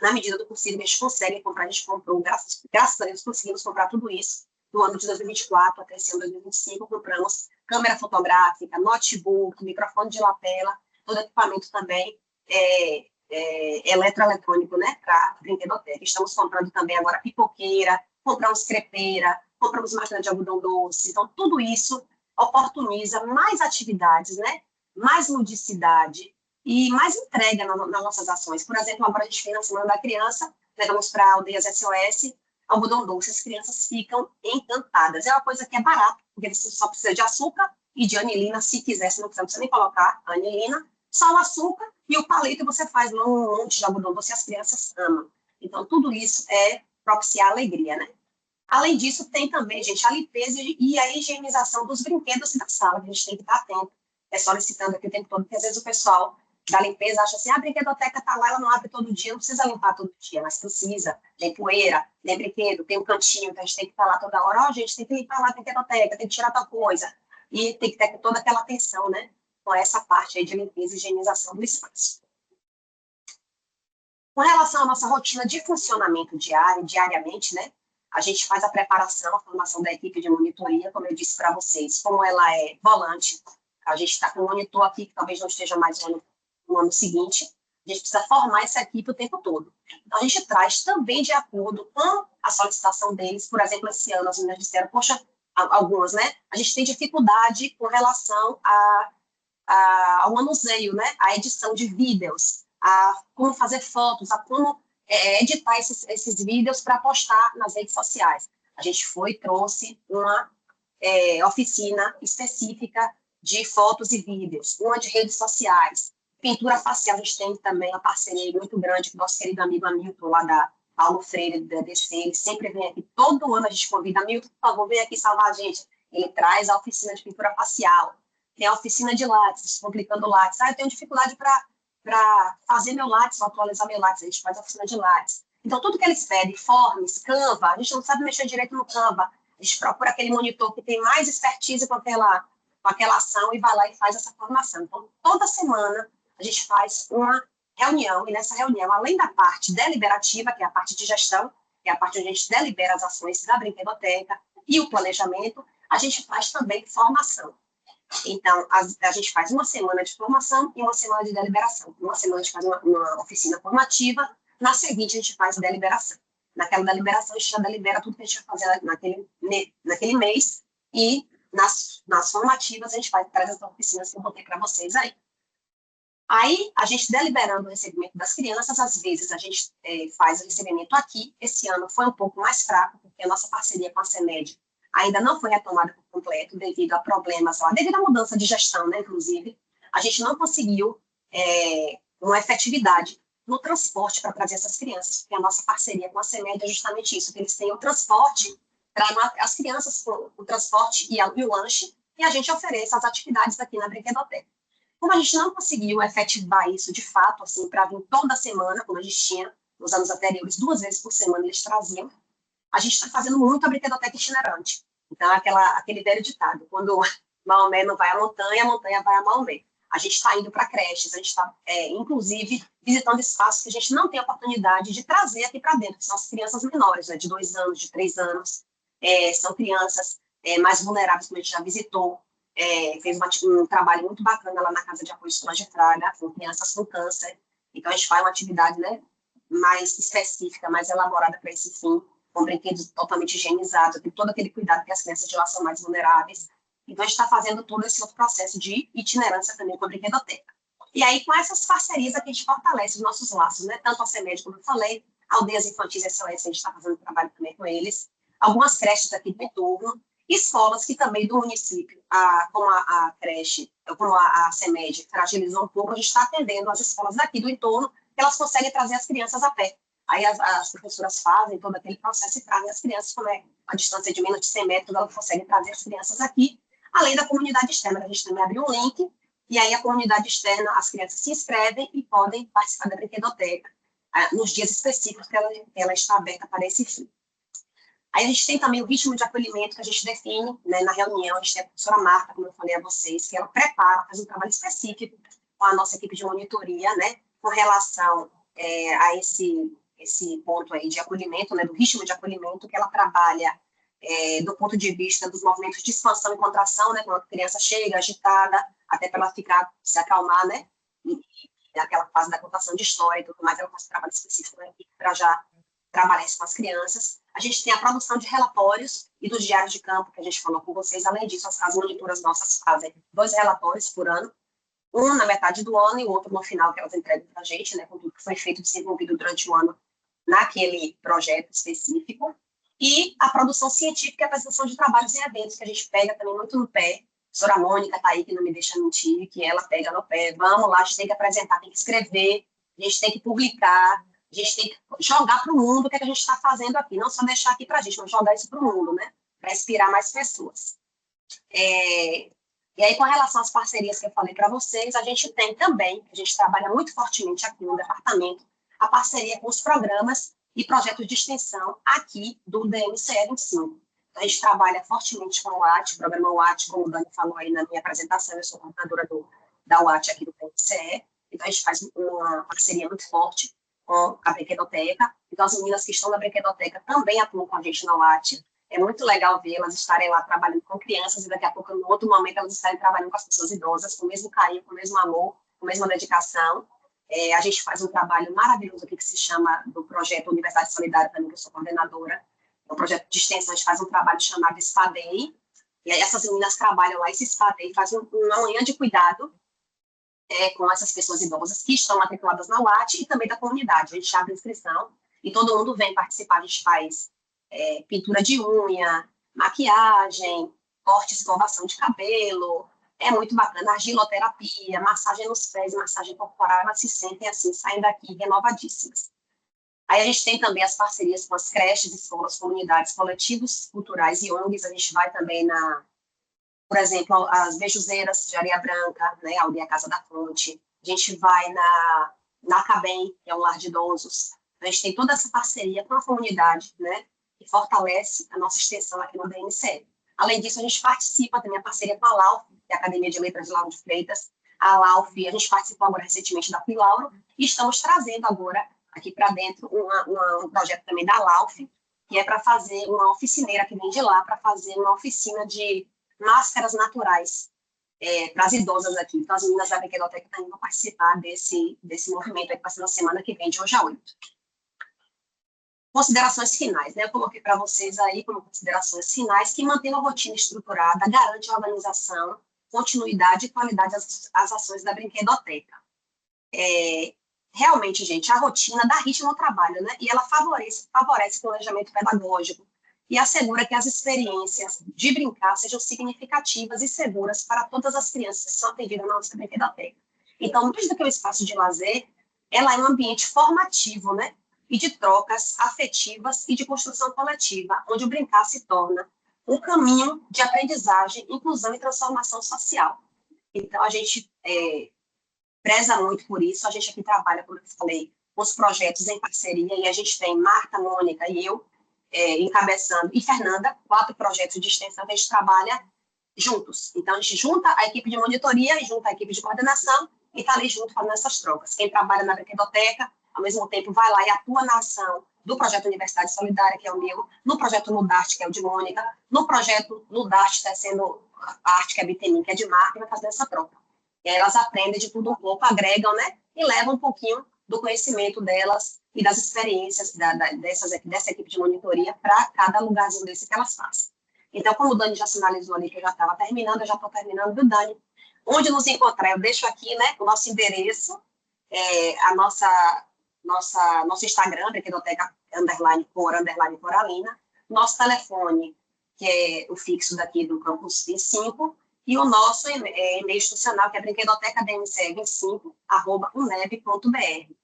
na medida do possível, a gente consegue comprar, a gente comprou, graças a Deus, conseguimos comprar tudo isso. No ano de 2024 até esse ano de 2025, compramos câmera fotográfica, notebook, microfone de lapela, todo equipamento também eletroeletrônico, né, para brinquedoteca. Estamos comprando também agora pipoqueira, compramos crepeira, compramos máquina de algodão doce. Então, tudo isso oportuniza mais atividades, né, mais ludicidade e mais entrega nas nossas ações. Por exemplo, agora a gente fez na Semana da Criança, levamos para aldeias SOS, algodão doce, as crianças ficam encantadas. É uma coisa que é barata, porque você só precisa de açúcar e de anilina, se quiser, se não quiser, não precisa nem colocar anilina, só o açúcar e o palito você faz num monte de algodão doce, as crianças amam. Então, tudo isso é propiciar alegria, né? Além disso, tem também, gente, a limpeza e a higienização dos brinquedos da sala, que a gente tem que estar atento, solicitando aqui o tempo todo, porque às vezes o pessoal da limpeza acha assim, a brinquedoteca está lá, ela não abre todo dia, não precisa limpar todo dia, mas precisa. Tem poeira, tem brinquedo, tem um cantinho, então a gente tem que estar lá toda hora, a gente tem que limpar lá a brinquedoteca, tem que tirar tal coisa, e tem que ter toda aquela atenção, né, com essa parte aí de limpeza e higienização do espaço. Com relação à nossa rotina de funcionamento diariamente, né, a gente faz a preparação, a formação da equipe de monitoria, como eu disse para vocês, como ela é volante, a gente está com um monitor aqui que talvez não esteja mais no ano seguinte, a gente precisa formar essa equipe o tempo todo. Então, a gente traz também de acordo com a solicitação deles, por exemplo, esse ano as meninas disseram, poxa, algumas, né, a gente tem dificuldade com relação ao manuseio, né, à edição de vídeos, a como fazer fotos, a como editar esses vídeos para postar nas redes sociais. A gente trouxe uma oficina específica de fotos e vídeos, uma de redes sociais, pintura facial. A gente tem também uma parceria muito grande com o nosso querido amigo Hamilton, lá da Paulo Freire, da DC, ele sempre vem aqui, todo ano a gente convida, Hamilton, por favor, vem aqui salvar a gente. Ele traz a oficina de pintura facial, tem a oficina de lápis, publicando lápis. Eu tenho dificuldade para fazer meu lápis, atualizar meu lápis, a gente faz a oficina de lápis. Então, tudo que eles pedem, forms, Canva, a gente não sabe mexer direito no Canva, a gente procura aquele monitor que tem mais expertise com aquela ação e vai lá e faz essa formação. Então, toda semana a gente faz uma reunião, e nessa reunião, além da parte deliberativa, que é a parte de gestão, que é a parte onde a gente delibera as ações da brinquedoteca e o planejamento, a gente faz também formação. Então, a gente faz uma semana de formação e uma semana de deliberação. Uma semana a gente faz uma oficina formativa, na seguinte a gente faz deliberação. Naquela deliberação, a gente já delibera tudo que a gente vai fazer naquele mês, e nas formativas a gente traz as oficinas que eu botei para vocês aí. Aí, a gente deliberando o recebimento das crianças, às vezes a gente faz o recebimento aqui. Esse ano foi um pouco mais fraco, porque a nossa parceria com a CEMED ainda não foi retomada por completo, devido a problemas lá, devido à mudança de gestão, né, inclusive. A gente não conseguiu uma efetividade no transporte para trazer essas crianças, porque a nossa parceria com a CEMED é justamente isso, que eles têm o transporte para as crianças, o transporte e o lanche, e a gente oferece as atividades aqui na brinquedoteca. Como a gente não conseguiu efetivar isso de fato, assim, para vir toda semana, como a gente tinha nos anos anteriores, 2 vezes por semana eles traziam, a gente está fazendo muito a brinquedoteca itinerante. Então, aquele velho ditado, quando Maomé não vai à montanha, a montanha vai a Maomé. A gente está indo para creches, a gente está, inclusive, visitando espaços que a gente não tem oportunidade de trazer aqui para dentro, que são as crianças menores, né, de 2 anos, de 3 anos, são crianças mais vulneráveis, como a gente já visitou, fez um trabalho muito bacana lá na Casa de Apoio Escolar de Fraga, com crianças com câncer. Então, a gente faz uma atividade, né, mais específica, mais elaborada para esse fim, com brinquedos totalmente higienizados, tem todo aquele cuidado que as crianças de lá são mais vulneráveis. Então, a gente está fazendo todo esse outro processo de itinerância também com a brinquedoteca. E aí, com essas parcerias, aqui a gente fortalece os nossos laços, né? Tanto a CEMED, como eu falei, aldeias infantis SOS, a gente está fazendo trabalho também com eles, algumas creches aqui do entorno, Escolas que também do município, como a creche, como a CEMED fragilizou um pouco, a gente está atendendo as escolas daqui do entorno, que elas conseguem trazer as crianças a pé. Aí as professoras fazem todo aquele processo e trazem as crianças, como é a distância de menos de 100 metros, elas conseguem trazer as crianças aqui, além da comunidade externa, a gente também abriu um link, e aí a comunidade externa, as crianças se inscrevem e podem participar da brinquedoteca nos dias específicos que ela está aberta para esse fim. Aí a gente tem também o ritmo de acolhimento que a gente define, né, na reunião, a gente tem a professora Marta, como eu falei a vocês, que ela prepara, faz um trabalho específico com a nossa equipe de monitoria, né, com relação a esse ponto aí de acolhimento, né, do ritmo de acolhimento, que ela trabalha do ponto de vista dos movimentos de expansão e contração, né, quando a criança chega agitada, até para ela ficar, se acalmar, né, e aquela fase da contação de história e tudo mais, ela faz um trabalho específico para já trabalhar isso com as crianças. A gente tem a produção de relatórios e dos diários de campo, que a gente falou com vocês. Além disso, as monitoras nossas fazem 2 relatórios por ano, um na metade do ano e o outro no final, que elas entregam para a gente, né, com tudo que foi feito e desenvolvido durante o ano naquele projeto específico. E a produção científica e a apresentação de trabalhos em eventos, que a gente pega também muito no pé. A professora Mônica está aí, que não me deixa mentir, que ela pega no pé. Vamos lá, a gente tem que apresentar, tem que escrever, a gente tem que publicar, a gente tem que jogar para o mundo o que a gente está fazendo aqui, não só deixar aqui para a gente, mas jogar isso para o mundo, né? Para inspirar mais pessoas. E aí, com relação às parcerias que eu falei para vocês, a gente tem também, a gente trabalha muito fortemente aqui no departamento, a parceria com os programas e projetos de extensão aqui do DMCE 25. Então, a gente trabalha fortemente com o UAT, o programa UAT, como o Dani falou aí na minha apresentação, eu sou coordenadora da UAT aqui do DMCE, então a gente faz uma parceria muito forte com a brinquedoteca. Então, as meninas que estão na brinquedoteca também atuam com a gente na UAT. É muito legal ver elas estarem lá trabalhando com crianças e daqui a pouco, no outro momento, elas estarem trabalhando com as pessoas idosas, com o mesmo carinho, com o mesmo amor, com a mesma dedicação. A gente faz um trabalho maravilhoso aqui que se chama do projeto Universidade Solidária, também que eu sou coordenadora. É um projeto de extensão, a gente faz um trabalho chamado SPADEI, e aí essas meninas trabalham lá, esse SPADEI faz uma manhã de cuidado com essas pessoas idosas que estão matriculadas na UAT e também da comunidade. A gente abre inscrição e todo mundo vem participar. A gente faz pintura de unha, maquiagem, corte e escovação de cabelo. É muito bacana. Argiloterapia, massagem nos pés, massagem corporal. Elas se sentem assim, saem daqui renovadíssimas. Aí a gente tem também as parcerias com as creches, escolas, comunidades, coletivos culturais e ONGs. A gente vai também por exemplo, as Bejuzeiras de Areia Branca, né, a Aldeia Casa da Fonte. A gente vai na CABEM, que é um lar de idosos. A gente tem toda essa parceria com a comunidade, né, que fortalece a nossa extensão aqui no DMCE. Além disso, a gente participa também a parceria com a LAUF, que é a Academia de Letras de Lauro de Freitas. A LAUF, a gente participou agora recentemente da Pilauro, e estamos trazendo agora aqui para dentro um projeto também da LAUF, que é para fazer uma oficineira que vem de lá, para fazer uma oficina de máscaras naturais para as idosas aqui. Então, as meninas da brinquedoteca também vão participar desse movimento aí que vai ser na semana que vem, de hoje a 8. Considerações finais, né? Eu coloquei para vocês aí como considerações finais que mantém uma rotina estruturada, garante a organização, continuidade e qualidade das ações da brinquedoteca. Realmente, gente, a rotina dá ritmo ao trabalho, né? E ela favorece o planejamento pedagógico, e assegura que as experiências de brincar sejam significativas e seguras para todas as crianças que são atendidas na nossa brinquedoteca. Então, mais do que um espaço de lazer, ela é um ambiente formativo, né? E de trocas afetivas e de construção coletiva, onde o brincar se torna um caminho de aprendizagem, inclusão e transformação social. Então, a gente preza muito por isso. A gente aqui trabalha, como eu falei, com os projetos em parceria, e a gente tem Marta, Mônica e eu, encabeçando, e Fernanda, 4 projetos de extensão que a gente trabalha juntos. Então, a gente junta a equipe de monitoria e junta a equipe de coordenação e está ali junto fazendo essas trocas. Quem trabalha na brinquedoteca, ao mesmo tempo, vai lá e atua na ação do projeto Universidade Solidária, que é o meu, no projeto Ludarte, que é o de Mônica, no projeto Ludarte, está sendo a arte, que é Bitemin, que é de Marta, e vai fazer essa troca. E aí elas aprendem de tudo um pouco, agregam, né, e levam um pouquinho do conhecimento delas e das experiências dessa equipe de monitoria para cada lugarzinho desse que elas fazem. Então, como o Dani já sinalizou ali que eu já estava terminando, eu já estou terminando do Dani. Onde nos encontrar, eu deixo aqui, né, o nosso endereço, nosso Instagram, brinquedoteca _cor_coralina, nosso telefone, que é o fixo daqui do campus 25, e o nosso e-mail institucional, que é brinquedoteca25@uneb.br.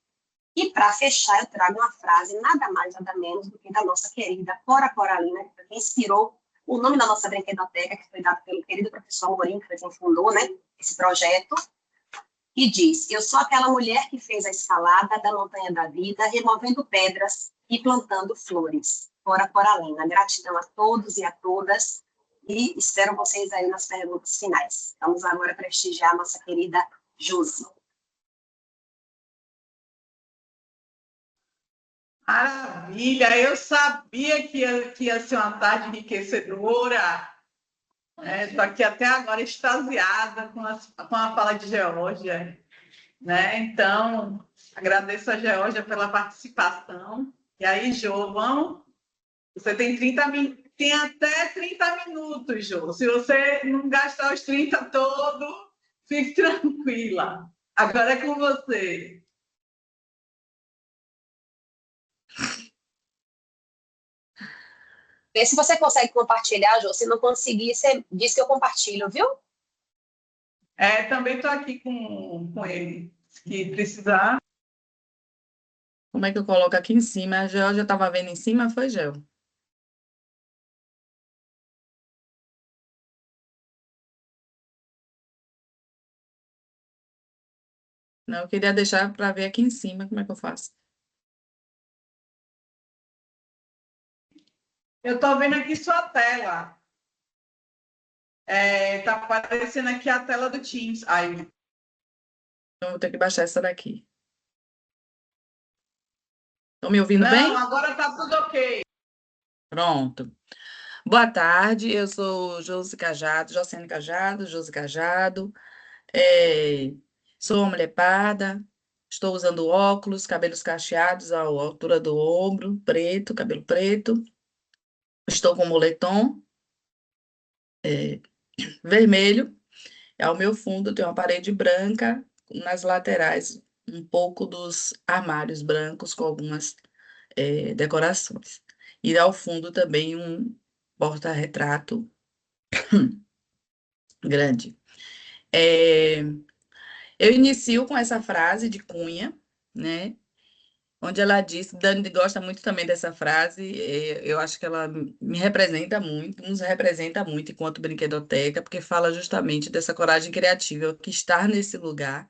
E para fechar, eu trago uma frase nada mais, nada menos do que da nossa querida Cora Coralina, que inspirou o nome da nossa brinquedoteca, que foi dado pelo querido professor Amorim, que foi quem fundou, né, esse projeto, e diz: eu sou aquela mulher que fez a escalada da montanha da vida, removendo pedras e plantando flores. Cora Coralina. Gratidão a todos e a todas, e espero vocês aí nas perguntas finais. Vamos agora prestigiar a nossa querida Josi. Maravilha! Eu sabia que ia ser uma tarde enriquecedora. Estou aqui até agora extasiada com a fala de Geórgia, né? Então, agradeço a Geórgia pela participação. E aí, Jô, vamos? Você tem tem até 30 minutos, Jô. Se você não gastar os 30 todos, fique tranquila. Agora é com você. Vê se você consegue compartilhar, Jô. Se não conseguir, você diz que eu compartilho, viu? Também estou aqui com ele. Se precisar. Como é que eu coloco aqui em cima? A Geo já estava vendo em cima, foi, Geo? Não, eu queria deixar para ver aqui em cima como é que eu faço. Eu estou vendo aqui sua tela. Está aparecendo aqui a tela do Teams. Aí. Então, eu vou ter que baixar essa daqui. Estão me ouvindo bem? Não, agora está tudo ok. Pronto. Boa tarde, eu sou Josi Cajado, Josiane Cajado, Josi Cajado. Sou uma mulher parda, estou usando óculos, cabelos cacheados à altura do ombro, preto, cabelo preto. Estou com moletom vermelho. Ao meu fundo tem uma parede branca, nas laterais um pouco dos armários brancos com algumas decorações. E ao fundo também um porta-retrato grande. Eu inicio com essa frase de Cunha, né? Onde ela disse, Dani gosta muito também dessa frase, eu acho que ela me representa muito, nos representa muito enquanto brinquedoteca, porque fala justamente dessa coragem criativa, que estar nesse lugar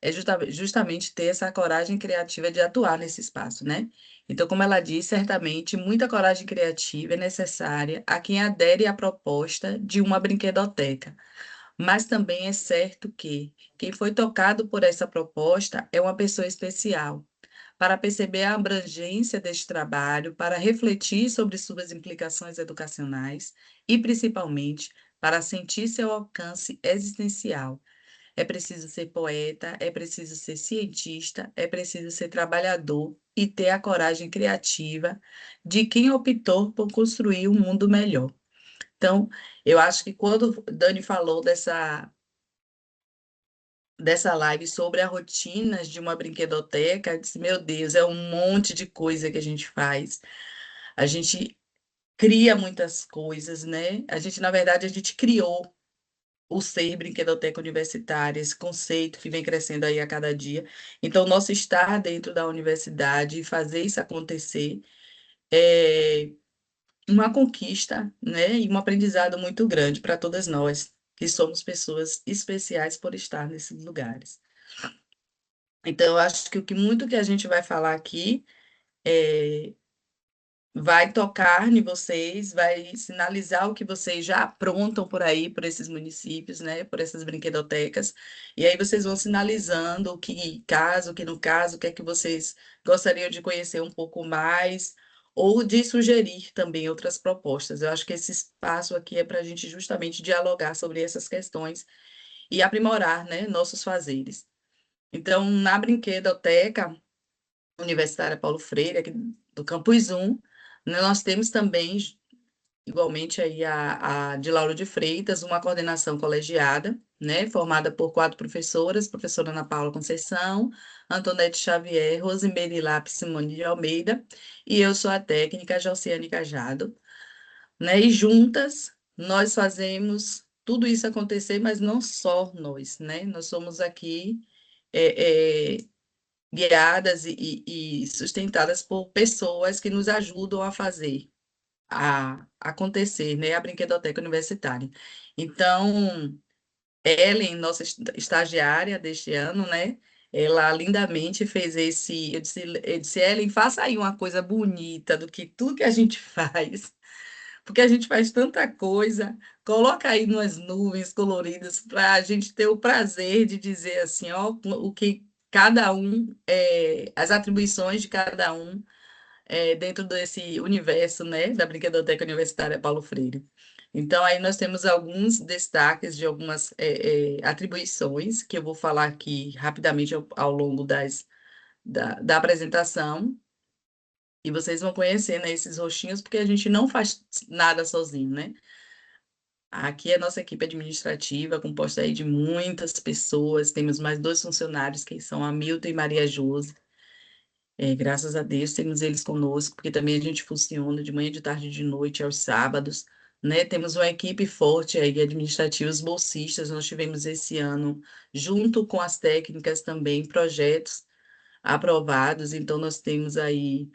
é justamente ter essa coragem criativa de atuar nesse espaço, né? Então, como ela disse, certamente muita coragem criativa é necessária a quem adere à proposta de uma brinquedoteca. Mas também é certo que quem foi tocado por essa proposta é uma pessoa especial, para perceber a abrangência deste trabalho, para refletir sobre suas implicações educacionais e, principalmente, para sentir seu alcance existencial. É preciso ser poeta, é preciso ser cientista, é preciso ser trabalhador e ter a coragem criativa de quem optou por construir um mundo melhor. Então, eu acho que quando Dani falou dessa live sobre as rotinas de uma brinquedoteca, eu disse, meu Deus, é um monte de coisa que a gente faz. A gente cria muitas coisas, né? Na verdade, a gente criou o ser brinquedoteca universitária, esse conceito que vem crescendo aí a cada dia. Então, nosso estar dentro da universidade e fazer isso acontecer é uma conquista, né? E um aprendizado muito grande para todas nós, que somos pessoas especiais por estar nesses lugares. Então, eu acho que muito que a gente vai falar aqui vai tocar em vocês, vai sinalizar o que vocês já aprontam por aí, por esses municípios, né, por essas brinquedotecas, e aí vocês vão sinalizando o que casa, o que não casa, o que é que vocês gostariam de conhecer um pouco mais, ou de sugerir também outras propostas. Eu acho que esse espaço aqui é para a gente justamente dialogar sobre essas questões e aprimorar, né, nossos fazeres. Então, na brinquedoteca Universitária Paulo Freire, aqui do Campus 1, né, nós temos também, igualmente, aí a de Lauro de Freitas, uma coordenação colegiada, né, formada por 4 professoras, professora Ana Paula Conceição, Antonete Xavier, Rosimeire Lápis Simone de Almeida, e eu sou a técnica Josiane Cajado. né? E juntas nós fazemos tudo isso acontecer, mas não só nós, né? Nós somos aqui é, é, guiadas e sustentadas por pessoas que nos ajudam a fazer, a acontecer, né? A Brinquedoteca Universitária. Então, Ellen, nossa estagiária deste ano, né? Ela lindamente fez esse. Eu disse, Ellen, faça aí uma coisa bonita do que tudo que a gente faz, porque a gente faz tanta coisa. Coloca aí nas nuvens coloridas para a gente ter o prazer de dizer assim, ó, o que cada um, as atribuições de cada um dentro desse universo, né, da Brinquedoteca Universitária Paulo Freire. Então, aí nós temos alguns destaques de algumas atribuições que eu vou falar aqui rapidamente ao longo da apresentação, e vocês vão conhecer, né, esses rostinhos, porque a gente não faz nada sozinho, né? Aqui é a nossa equipe administrativa, composta aí de muitas pessoas, temos mais dois funcionários, que são a Milton e Maria Josi. Graças a Deus temos eles conosco, porque também a gente funciona de manhã, de tarde e de noite, aos sábados, né? Temos uma equipe forte aí, administrativa, os bolsistas, nós tivemos esse ano, junto com as técnicas também, projetos aprovados, então nós temos aí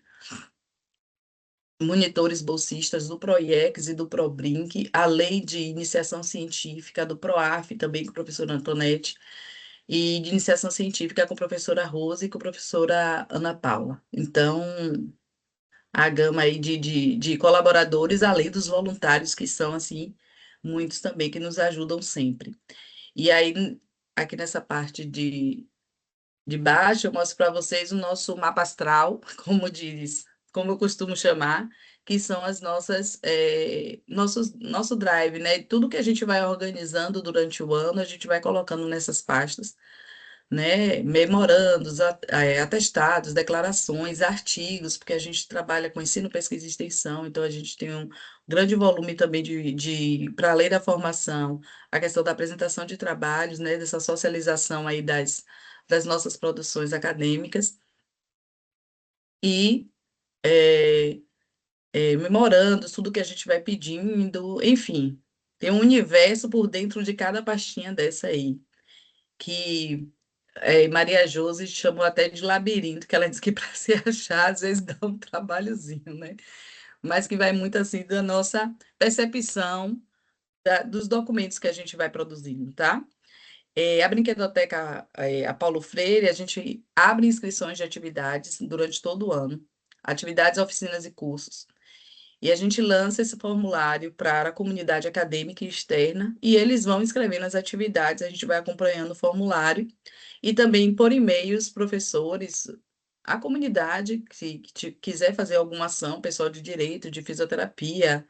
monitores bolsistas do PROIEX e do PROBRINC, a lei de iniciação científica do PROAF, também com a professora Antonete, e de iniciação científica com a professora Rose e com a professora Ana Paula. Então, a gama aí de colaboradores, além dos voluntários, que são, assim, muitos também, que nos ajudam sempre. E aí, aqui nessa parte de baixo, eu mostro para vocês o nosso mapa astral, como eu costumo chamar, que são as nosso drive, né? Tudo que a gente vai organizando durante o ano, a gente vai colocando nessas pastas, né? Memorandos, atestados, declarações, artigos, porque a gente trabalha com ensino, pesquisa e extensão, então a gente tem um grande volume também para além da formação, a questão da apresentação de trabalhos, né? Dessa socialização aí das nossas produções acadêmicas e é, memorandos, tudo que a gente vai pedindo, enfim, tem um universo por dentro de cada pastinha dessa aí, que Maria Josi chamou até de labirinto, que ela disse que para se achar, às vezes dá um trabalhozinho, né? Mas que vai muito assim da nossa percepção dos documentos que a gente vai produzindo, tá? A Brinquedoteca, a Paulo Freire, a gente abre inscrições de atividades durante todo o ano, atividades, oficinas e cursos. E a gente lança esse formulário para a comunidade acadêmica e externa, e eles vão escrevendo as atividades, a gente vai acompanhando o formulário, e também por e-mail, os professores, a comunidade, que quiser fazer alguma ação, pessoal de direito, de fisioterapia,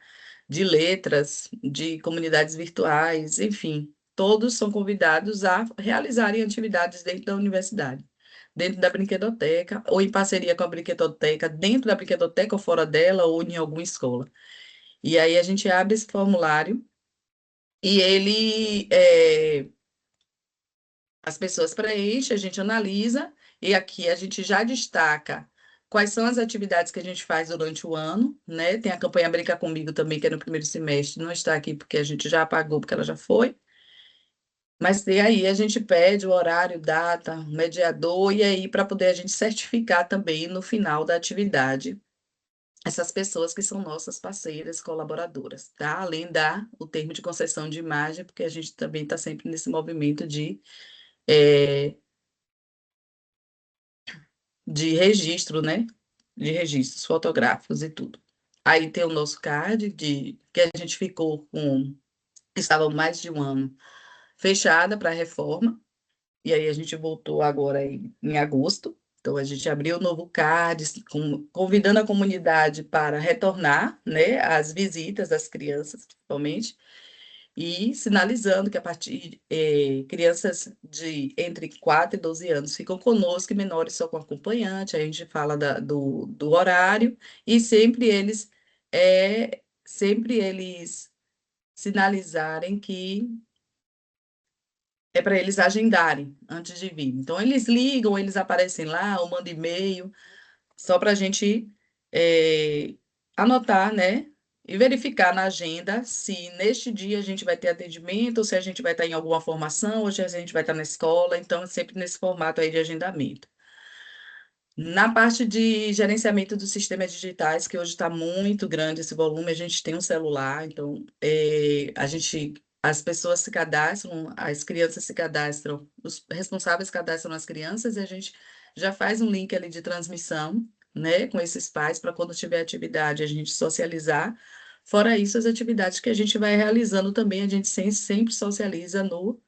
de letras, de comunidades virtuais, enfim, todos são convidados a realizarem atividades dentro da universidade, dentro da brinquedoteca, ou em parceria com a brinquedoteca, dentro da brinquedoteca ou fora dela, ou em alguma escola. E aí a gente abre esse formulário e as pessoas preenchem, a gente analisa, e aqui a gente já destaca quais são as atividades que a gente faz durante o ano, né? Tem a campanha Brinca Comigo também, que é no primeiro semestre, não está aqui porque a gente já apagou, porque ela já foi. Mas tem aí, a gente pede o horário, data, mediador, e aí para poder a gente certificar também no final da atividade essas pessoas que são nossas parceiras, colaboradoras, tá? Além o termo de concessão de imagem, porque a gente também está sempre nesse movimento eh, de registro, né? De registros fotográficos e tudo. Aí tem o nosso card, que a gente ficou estava mais de um ano fechada para reforma, e aí a gente voltou agora em agosto. Então, a gente abriu o novo card, convidando a comunidade para retornar, né, às visitas das crianças, principalmente, e sinalizando que a partir crianças de entre 4 e 12 anos ficam conosco e menores só com acompanhante, aí a gente fala do horário, e sempre eles sinalizarem que é para eles agendarem antes de vir. Então, eles ligam, eles aparecem lá, ou mandam e-mail, só para a gente anotar, né? e verificar na agenda se neste dia a gente vai ter atendimento, ou se a gente vai estar em alguma formação, ou se a gente vai estar na escola, então é sempre nesse formato aí de agendamento. Na parte de gerenciamento dos sistemas digitais, que hoje está muito grande esse volume, a gente tem um celular, então as pessoas se cadastram, as crianças se cadastram, os responsáveis cadastram as crianças e a gente já faz um link ali de transmissão, né, com esses pais, para quando tiver atividade a gente socializar. Fora isso, as atividades que a gente vai realizando também, a gente sempre socializa no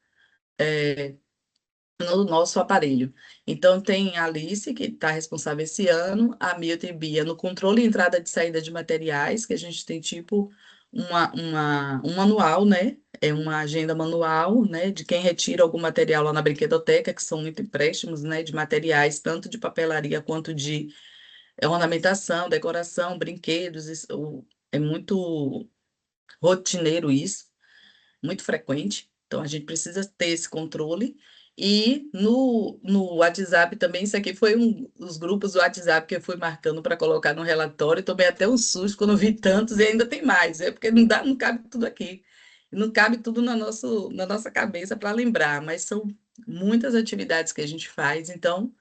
nosso aparelho. Então, tem a Alice, que está responsável esse ano, a Milton e Bia no controle e entrada e saída de materiais, que a gente tem tipo um manual, né? É uma agenda manual, né? De quem retira algum material lá na brinquedoteca, que são muito empréstimos, né? De materiais, tanto de papelaria quanto de ornamentação, decoração, brinquedos. É muito rotineiro isso, muito frequente. Então, a gente precisa ter esse controle. E no WhatsApp também, isso aqui foi os grupos do WhatsApp que eu fui marcando para colocar no relatório. Tomei até um susto quando vi tantos e ainda tem mais, porque não cabe tudo aqui. Não cabe tudo na nossa cabeça para lembrar, mas são muitas atividades que a gente faz. Então,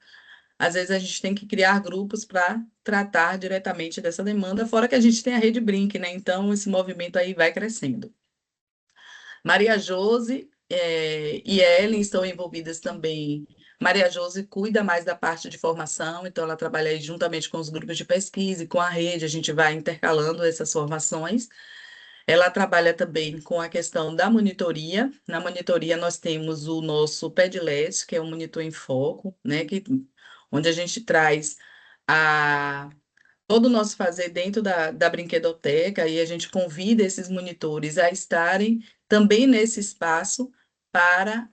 às vezes a gente tem que criar grupos para tratar diretamente dessa demanda, fora que a gente tem a Rede Brinque, né? Então, esse movimento aí vai crescendo. Maria Jose e Ellen estão envolvidas também. Maria Jose cuida mais da parte de formação, então ela trabalha aí juntamente com os grupos de pesquisa e com a rede, a gente vai intercalando essas formações. Ela trabalha também com a questão da monitoria. Na monitoria, nós temos o nosso Padlet, que é um monitor em foco, né, onde a gente traz a todo o nosso fazer dentro da brinquedoteca e a gente convida esses monitores a estarem também nesse espaço para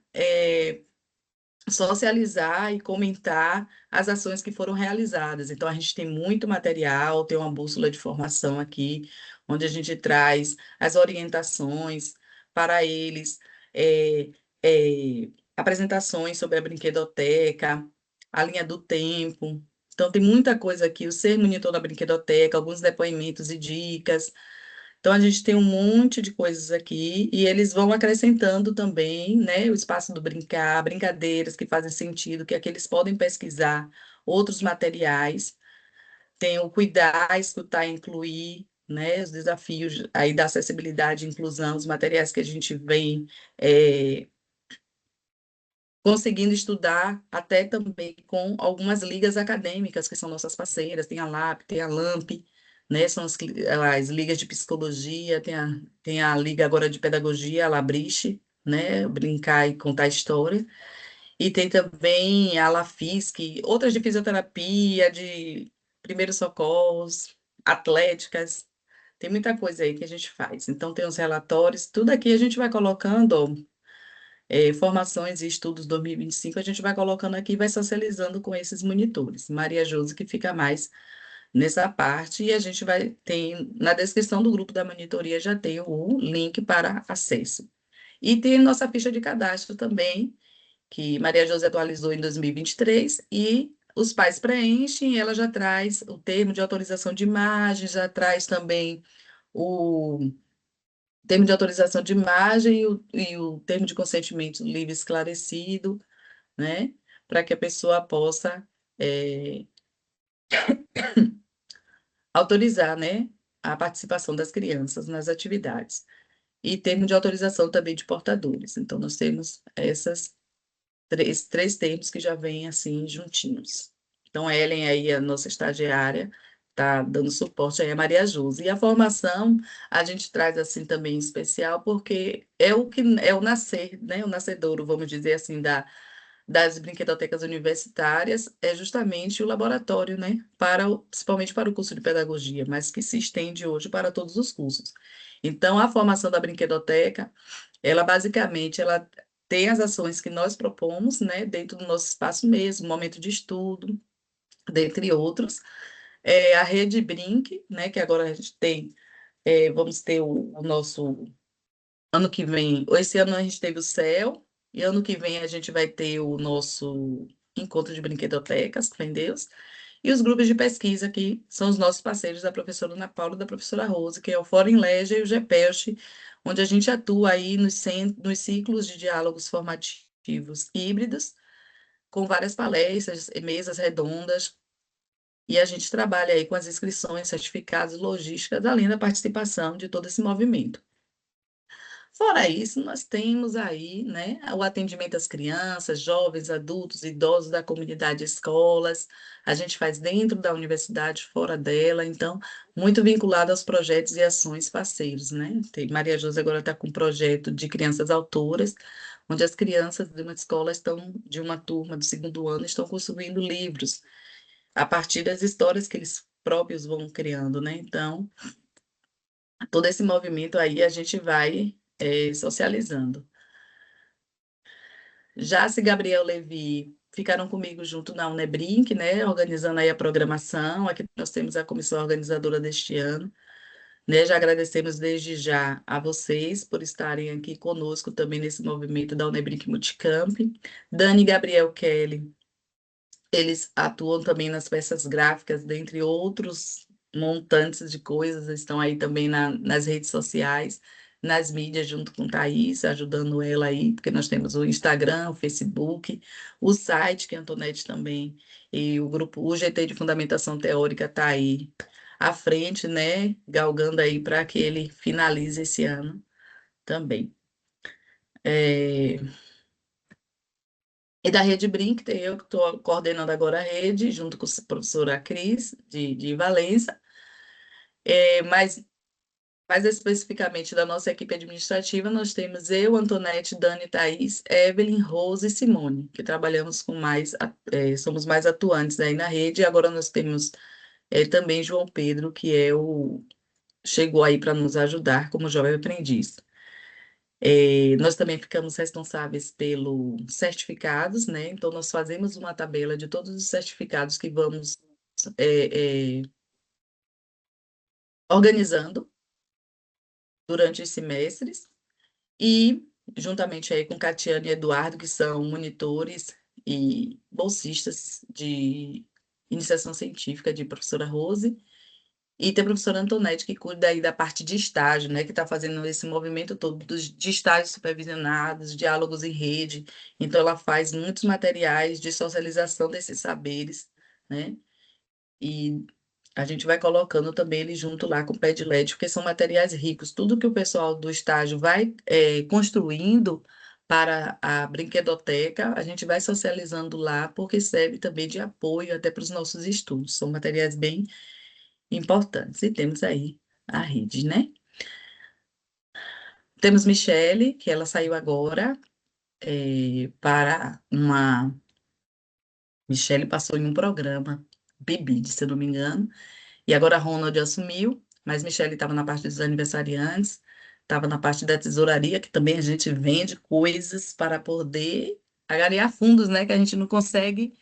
socializar e comentar as ações que foram realizadas. Então, a gente tem muito material, tem uma bússola de formação aqui, onde a gente traz as orientações para eles, é, apresentações sobre a brinquedoteca, a linha do tempo. Então, tem muita coisa aqui, o ser monitor da brinquedoteca, alguns depoimentos e dicas. Então, a gente tem um monte de coisas aqui e eles vão acrescentando também, né, o espaço do brincar, brincadeiras que fazem sentido, que aqui eles podem pesquisar outros materiais, tem o cuidar, escutar e incluir, né, os desafios aí da acessibilidade e inclusão, os materiais que a gente vem conseguindo estudar até também com algumas ligas acadêmicas, que são nossas parceiras, tem a LAP, tem a LAMP, né, são as ligas de psicologia, tem a liga agora de pedagogia, a Labriche, né, brincar e contar história, e tem também a LAFISC, outras de fisioterapia, de primeiros socorros, atléticas, tem muita coisa aí que a gente faz. Então, tem os relatórios, tudo aqui a gente vai colocando, ó, formações e estudos 2025, a gente vai colocando aqui e vai socializando com esses monitores. Maria Josi que fica mais nessa parte, e a gente vai ter, na descrição do grupo da monitoria já tem o link para acesso. E tem nossa ficha de cadastro também, que Maria Josi atualizou em 2023, e os pais preenchem, ela já traz o termo de autorização de imagem, já traz também o termo de autorização de imagem e o termo de consentimento livre e esclarecido, né? Para que a pessoa possa autorizar, né, a participação das crianças nas atividades. E termo de autorização também de portadores. Então, nós temos essas três termos que já vêm assim juntinhos. Então, a Ellen aí, a nossa estagiária, está dando suporte aí a Maria Júlia. E a formação a gente traz assim também em especial, porque é o que é o nascer, né? O nascedouro, vamos dizer assim, das brinquedotecas universitárias, é justamente o laboratório, né? Principalmente para o curso de pedagogia, mas que se estende hoje para todos os cursos. Então, a formação da brinquedoteca, ela basicamente ela tem as ações que nós propomos, né, dentro do nosso espaço mesmo, momento de estudo, dentre outros. A Rede Brinque, né, que agora a gente tem, vamos ter o nosso, ano que vem, esse ano a gente teve o CEL, e ano que vem a gente vai ter o nosso encontro de brinquedotecas, com Deus, E os grupos de pesquisa, que são os nossos parceiros da professora Ana Paula e da professora Rose, que é o Fórum Legia e o GEPELST, onde a gente atua aí nos ciclos de diálogos formativos híbridos, com várias palestras, e mesas redondas, e a gente trabalha aí com as inscrições, certificados, logísticas, além da participação de todo esse movimento. Fora isso, nós temos aí, né, o atendimento às crianças, jovens, adultos, idosos da comunidade escolas. A gente faz dentro da universidade, fora dela, então, muito vinculado aos projetos e ações parceiros, né? Maria José agora está com um projeto de crianças autoras, onde as crianças de uma escola estão, de uma turma do segundo ano, estão construindo livros a partir das histórias que eles próprios vão criando, né? Então, todo esse movimento aí a gente vai socializando. Jace e Gabriel Levi ficaram comigo junto na Unebrinc, né, organizando aí a programação. Aqui nós temos a comissão organizadora deste ano, né? Já agradecemos desde já a vocês por estarem aqui conosco também nesse movimento da Unebrinc Multicamp. Dani e Gabriel Kelly, eles atuam também nas peças gráficas, dentre outros montantes de coisas, estão aí também nas redes sociais, nas mídias, junto com Thaís, ajudando ela aí, porque nós temos o Instagram, o Facebook, o site, que a Antonete também, e o grupo, o GT de Fundamentação Teórica está aí à frente, né, galgando aí para que ele finalize esse ano também. E da Rede Brinc, tem eu que estou coordenando agora a rede, junto com a professora Cris, de Valença, mas mais especificamente da nossa equipe administrativa, nós temos eu, Antonete, Dani, Thaís, Evelyn, Rose e Simone, que trabalhamos com somos mais atuantes aí na rede, e agora nós temos também João Pedro, que chegou aí para nos ajudar como jovem aprendiz. Nós também ficamos responsáveis pelos certificados, né? Então, nós fazemos uma tabela de todos os certificados que vamos organizando durante os semestres e, juntamente aí com Catiane e Eduardo, que são monitores e bolsistas de iniciação científica de professora Rose, e tem a professora Antonete, que cuida aí da parte de estágio, né, que está fazendo esse movimento todo de estágios supervisionados, diálogos em rede. Então, ela faz muitos materiais de socialização desses saberes, né? E a gente vai colocando também ele junto lá com o pé de LED, porque são materiais ricos. Tudo que o pessoal do estágio vai construindo para a brinquedoteca, a gente vai socializando lá, porque serve também de apoio até para os nossos estudos. São materiais bem importantes. E temos aí a rede, né? Temos Michele, que ela saiu agora para uma... Michele passou em um programa, PIBID, se eu não me engano, e agora a Ronald assumiu, mas Michele estava na parte dos aniversariantes, estava na parte da tesouraria, que também a gente vende coisas para poder angariar fundos, né? Que a gente não consegue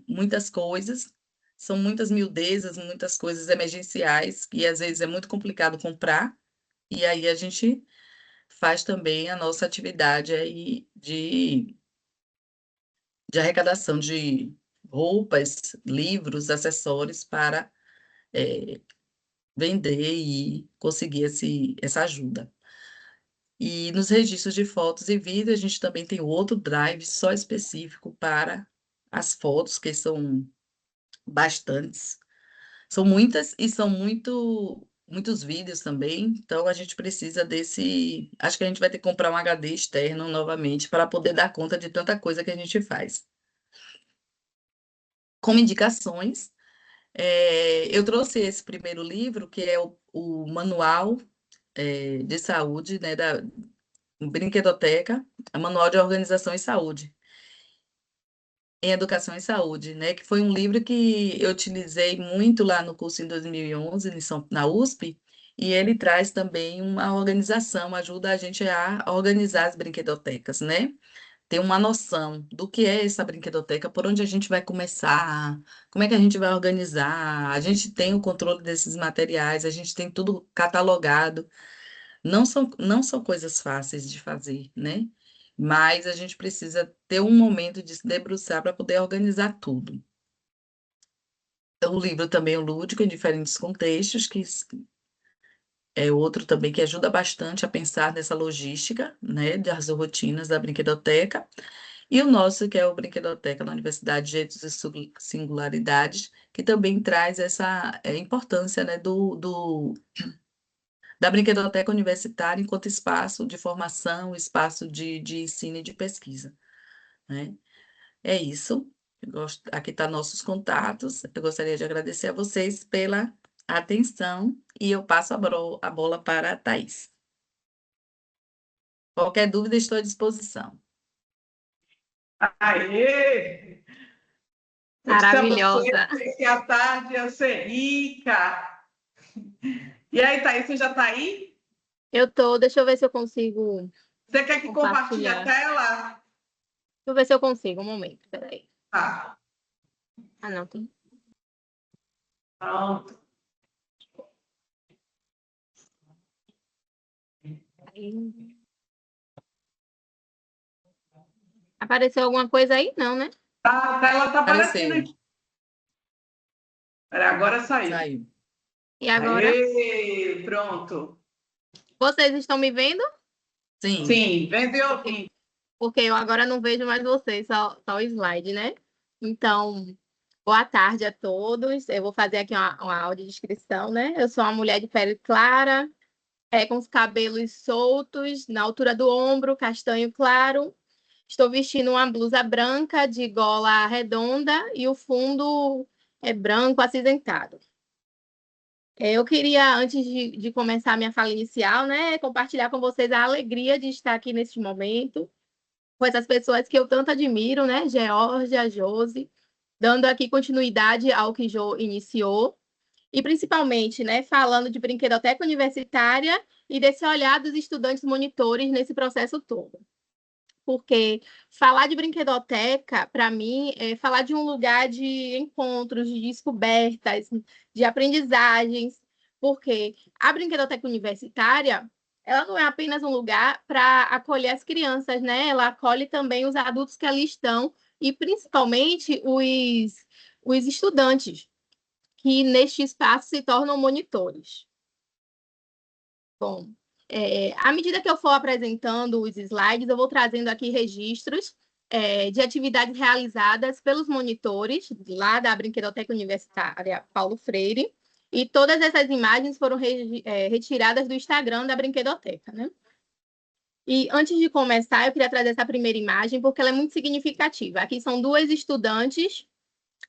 muitas coisas, são muitas miudezas, muitas coisas emergenciais, que às vezes é muito complicado comprar, e aí a gente faz também a nossa atividade aí de arrecadação de roupas, livros, acessórios para vender e conseguir essa ajuda. E nos registros de fotos e vídeos, a gente também tem outro drive só específico para as fotos, que são bastantes. São muitas e são muitos vídeos também, então a gente precisa desse. Acho que a gente vai ter que comprar um HD externo novamente para poder dar conta de tanta coisa que a gente faz. Como indicações, eu trouxe esse primeiro livro, que é o Manual de Saúde, né, da Brinquedoteca, a Manual de Organização e Saúde. Em Educação e Saúde, né? Que foi um livro que eu utilizei muito lá no curso em 2011, na USP, e ele traz também uma organização, ajuda a gente a organizar as brinquedotecas, né? Ter uma noção do que é essa brinquedoteca, por onde a gente vai começar, como é que a gente vai organizar, a gente tem o controle desses materiais, a gente tem tudo catalogado. Não são coisas fáceis de fazer, né? Mas a gente precisa ter um momento de se debruçar para poder organizar tudo. O livro também é lúdico em diferentes contextos, que é outro também que ajuda bastante a pensar nessa logística, né, das rotinas da brinquedoteca. E o nosso, que é o Brinquedoteca na Universidade Jeitos e Singularidades, que também traz essa importância, né, da brinquedoteca universitária enquanto espaço de formação, espaço de ensino e de pesquisa, né? É isso. Aqui estão nossos contatos. Eu gostaria de agradecer a vocês pela atenção e eu passo a bola para a Thaís. Qualquer dúvida, estou à disposição. Aê! Eu disse a Maravilhosa. você que a tarde ia ser rica. E aí, Thaís, você já está aí? Eu tô, deixa eu ver se eu consigo Você quer que compartilhe a compartilhar. tela? Deixa eu ver se eu consigo, um momento, peraí. Tá. Ah, não, tem. Pronto. Aí. Apareceu alguma coisa aí? Não, né? A tela está aparecendo Apareceu. aqui. Agora saiu. Saiu. E agora? Aê, pronto. Vocês estão me vendo? Sim. Sim, vendo e ouvindo. Porque eu agora não vejo mais vocês, só o slide, né? Então, boa tarde a todos. Eu vou fazer aqui uma audiodescrição, né? Eu sou uma mulher de pele clara, com os cabelos soltos, na altura do ombro, castanho claro. Estou vestindo uma blusa branca de gola redonda e o fundo é branco acinzentado. Eu queria, antes de começar a minha fala inicial, né, compartilhar com vocês a alegria de estar aqui neste momento, com essas pessoas que eu tanto admiro, né, Georgia, Josi, dando aqui continuidade ao que Jo iniciou, e principalmente, né, falando de brinquedoteca universitária e desse olhar dos estudantes monitores nesse processo todo. Porque falar de brinquedoteca, para mim, é falar de um lugar de encontros, de descobertas, de aprendizagens, porque a brinquedoteca universitária, ela não é apenas um lugar para acolher as crianças, né? Ela acolhe também os adultos que ali estão, e principalmente os estudantes, que neste espaço se tornam monitores. Bom, à medida que eu for apresentando os slides, eu vou trazendo aqui registros de atividades realizadas pelos monitores lá da Brinquedoteca Universitária Paulo Freire, e todas essas imagens foram retiradas do Instagram da Brinquedoteca, né? E antes de começar, eu queria trazer essa primeira imagem, porque ela é muito significativa. Aqui são duas estudantes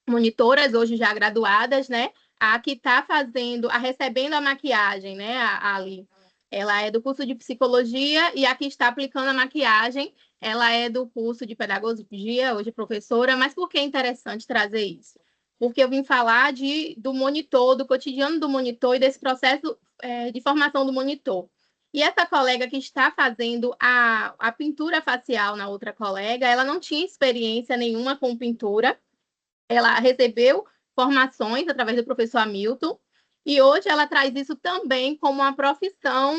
monitoras, hoje já graduadas, né? A que está recebendo a maquiagem, né? Ali. Ela é do curso de psicologia e a que está aplicando a maquiagem, ela é do curso de pedagogia, hoje professora. Mas por que é interessante trazer isso? Porque eu vim falar do monitor, do cotidiano do monitor e desse processo de formação do monitor. E essa colega que está fazendo a pintura facial na outra colega, ela não tinha experiência nenhuma com pintura. Ela recebeu formações através do professor Hamilton, e hoje ela traz isso também como uma profissão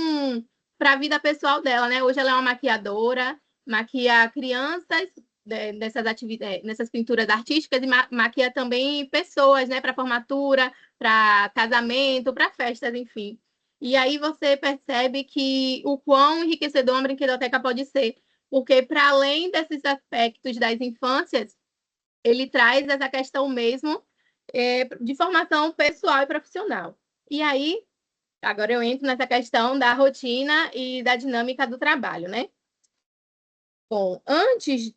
para a vida pessoal dela, né? Hoje ela é uma maquiadora, maquia crianças nessas pinturas artísticas e maquia também pessoas, né? Para formatura, para casamento, para festas, enfim. E aí você percebe que o quão enriquecedor uma brinquedoteca pode ser, porque para além desses aspectos das infâncias, ele traz essa questão mesmo de formação pessoal e profissional. E aí, agora eu entro nessa questão da rotina e da dinâmica do trabalho, né? Bom, antes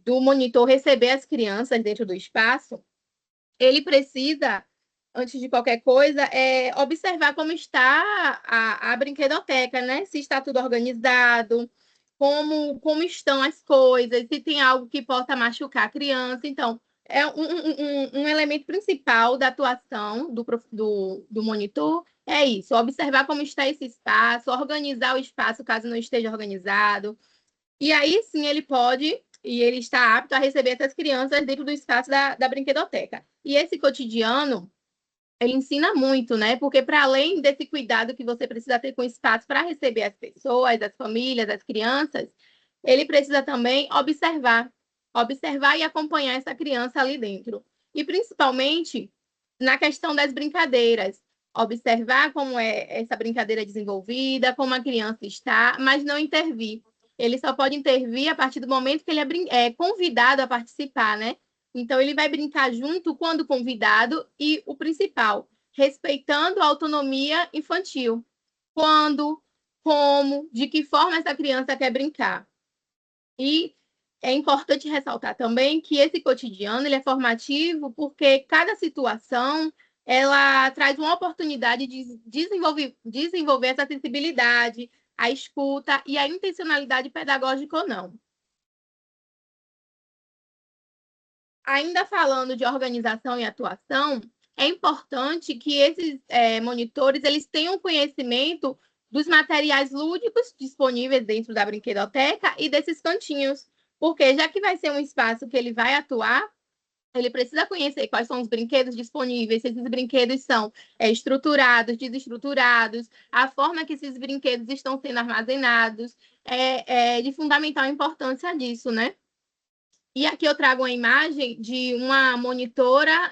do monitor receber as crianças dentro do espaço, ele precisa, antes de qualquer coisa, observar como está a brinquedoteca, né? Se está tudo organizado, como estão as coisas, se tem algo que possa machucar a criança. Então, é um elemento principal da atuação do monitor, é isso, observar como está esse espaço, organizar o espaço caso não esteja organizado. E aí sim ele pode, e ele está apto a receber essas crianças dentro do espaço da brinquedoteca. E esse cotidiano, ele ensina muito, né? Porque para além desse cuidado que você precisa ter com o espaço para receber as pessoas, as famílias, as crianças, ele precisa também observar e acompanhar essa criança ali dentro. E principalmente na questão das brincadeiras, observar como é essa brincadeira desenvolvida, como a criança está, mas não intervir. Ele só pode intervir a partir do momento que ele é convidado a participar, né? Então, ele vai brincar junto quando convidado e, o principal, respeitando a autonomia infantil. Quando, como, de que forma essa criança quer brincar. E é importante ressaltar também que esse cotidiano ele é formativo porque cada situação ela traz uma oportunidade de desenvolver essa sensibilidade, a escuta e a intencionalidade pedagógica ou não. Ainda falando de organização e atuação, é importante que esses monitores eles tenham conhecimento dos materiais lúdicos disponíveis dentro da brinquedoteca e desses cantinhos, porque já que vai ser um espaço que ele vai atuar, ele precisa conhecer quais são os brinquedos disponíveis, se esses brinquedos são estruturados, desestruturados, a forma que esses brinquedos estão sendo armazenados, é de fundamental importância disso, né? E aqui eu trago uma imagem de uma monitora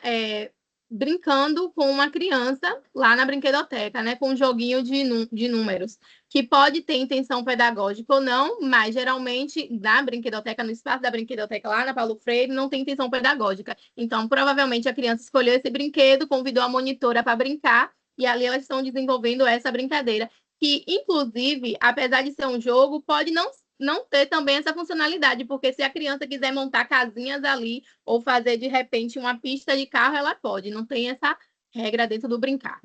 brincando com uma criança lá na brinquedoteca, né, com um joguinho de números, que pode ter intenção pedagógica ou não, mas geralmente na brinquedoteca, no espaço da brinquedoteca lá na Paulo Freire, não tem intenção pedagógica. Então, provavelmente a criança escolheu esse brinquedo, convidou a monitora para brincar, e ali elas estão desenvolvendo essa brincadeira, que, inclusive, apesar de ser um jogo, pode não ter também essa funcionalidade, porque se a criança quiser montar casinhas ali ou fazer, de repente, uma pista de carro, ela pode, não tem essa regra dentro do brincar.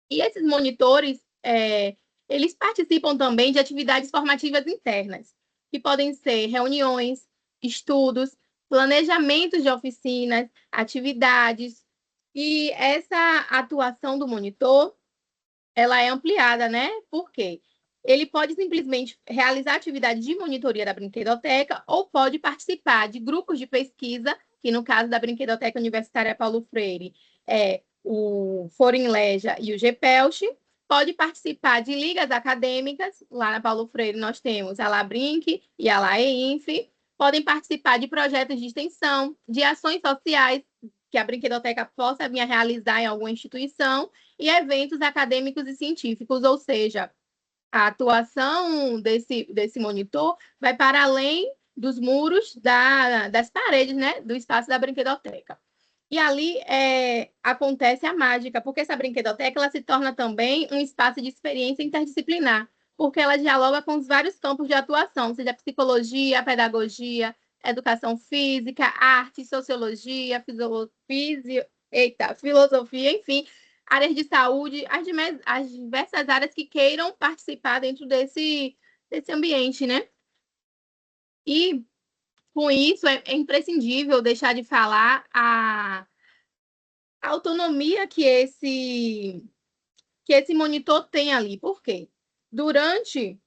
E esses monitores, eles participam também de atividades formativas internas, que podem ser reuniões, estudos, planejamentos de oficinas, atividades, e essa atuação do monitor, ela é ampliada, né? Por quê? Ele pode simplesmente realizar atividade de monitoria da brinquedoteca ou pode participar de grupos de pesquisa, que no caso da Brinquedoteca Universitária Paulo Freire é o Forum Leja e o GPELCH, pode participar de ligas acadêmicas, lá na Paulo Freire nós temos a Labrinc e a LAEINF, podem participar de projetos de extensão, de ações sociais que a Brinquedoteca possa vir a realizar em alguma instituição, e eventos acadêmicos e científicos, ou seja, a atuação desse monitor vai para além dos muros das paredes, né, do espaço da brinquedoteca. E ali acontece a mágica, porque essa brinquedoteca ela se torna também um espaço de experiência interdisciplinar, porque ela dialoga com os vários campos de atuação, seja psicologia, pedagogia, educação física, arte, sociologia, filosofia, enfim, áreas de saúde, as diversas áreas que queiram participar dentro desse ambiente, né? E, com isso, é imprescindível deixar de falar a autonomia que esse monitor tem ali. Por quê? Durante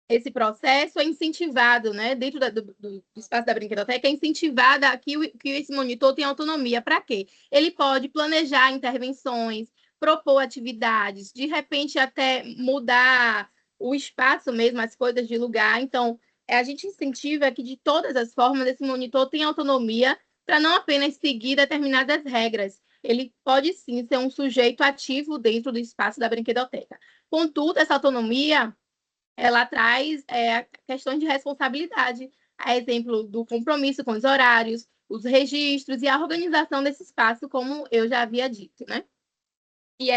esse processo é incentivado, né, dentro do espaço da brinquedoteca, é incentivada que esse monitor tenha autonomia. Para quê? Ele pode planejar intervenções, propor atividades, de repente até mudar o espaço mesmo, as coisas de lugar. Então, a gente incentiva que, de todas as formas, esse monitor tenha autonomia para não apenas seguir determinadas regras. Ele pode, sim, ser um sujeito ativo dentro do espaço da brinquedoteca. Contudo, essa autonomia ela traz questões de responsabilidade, a exemplo do compromisso com os horários, os registros e a organização desse espaço, como eu já havia dito, né? E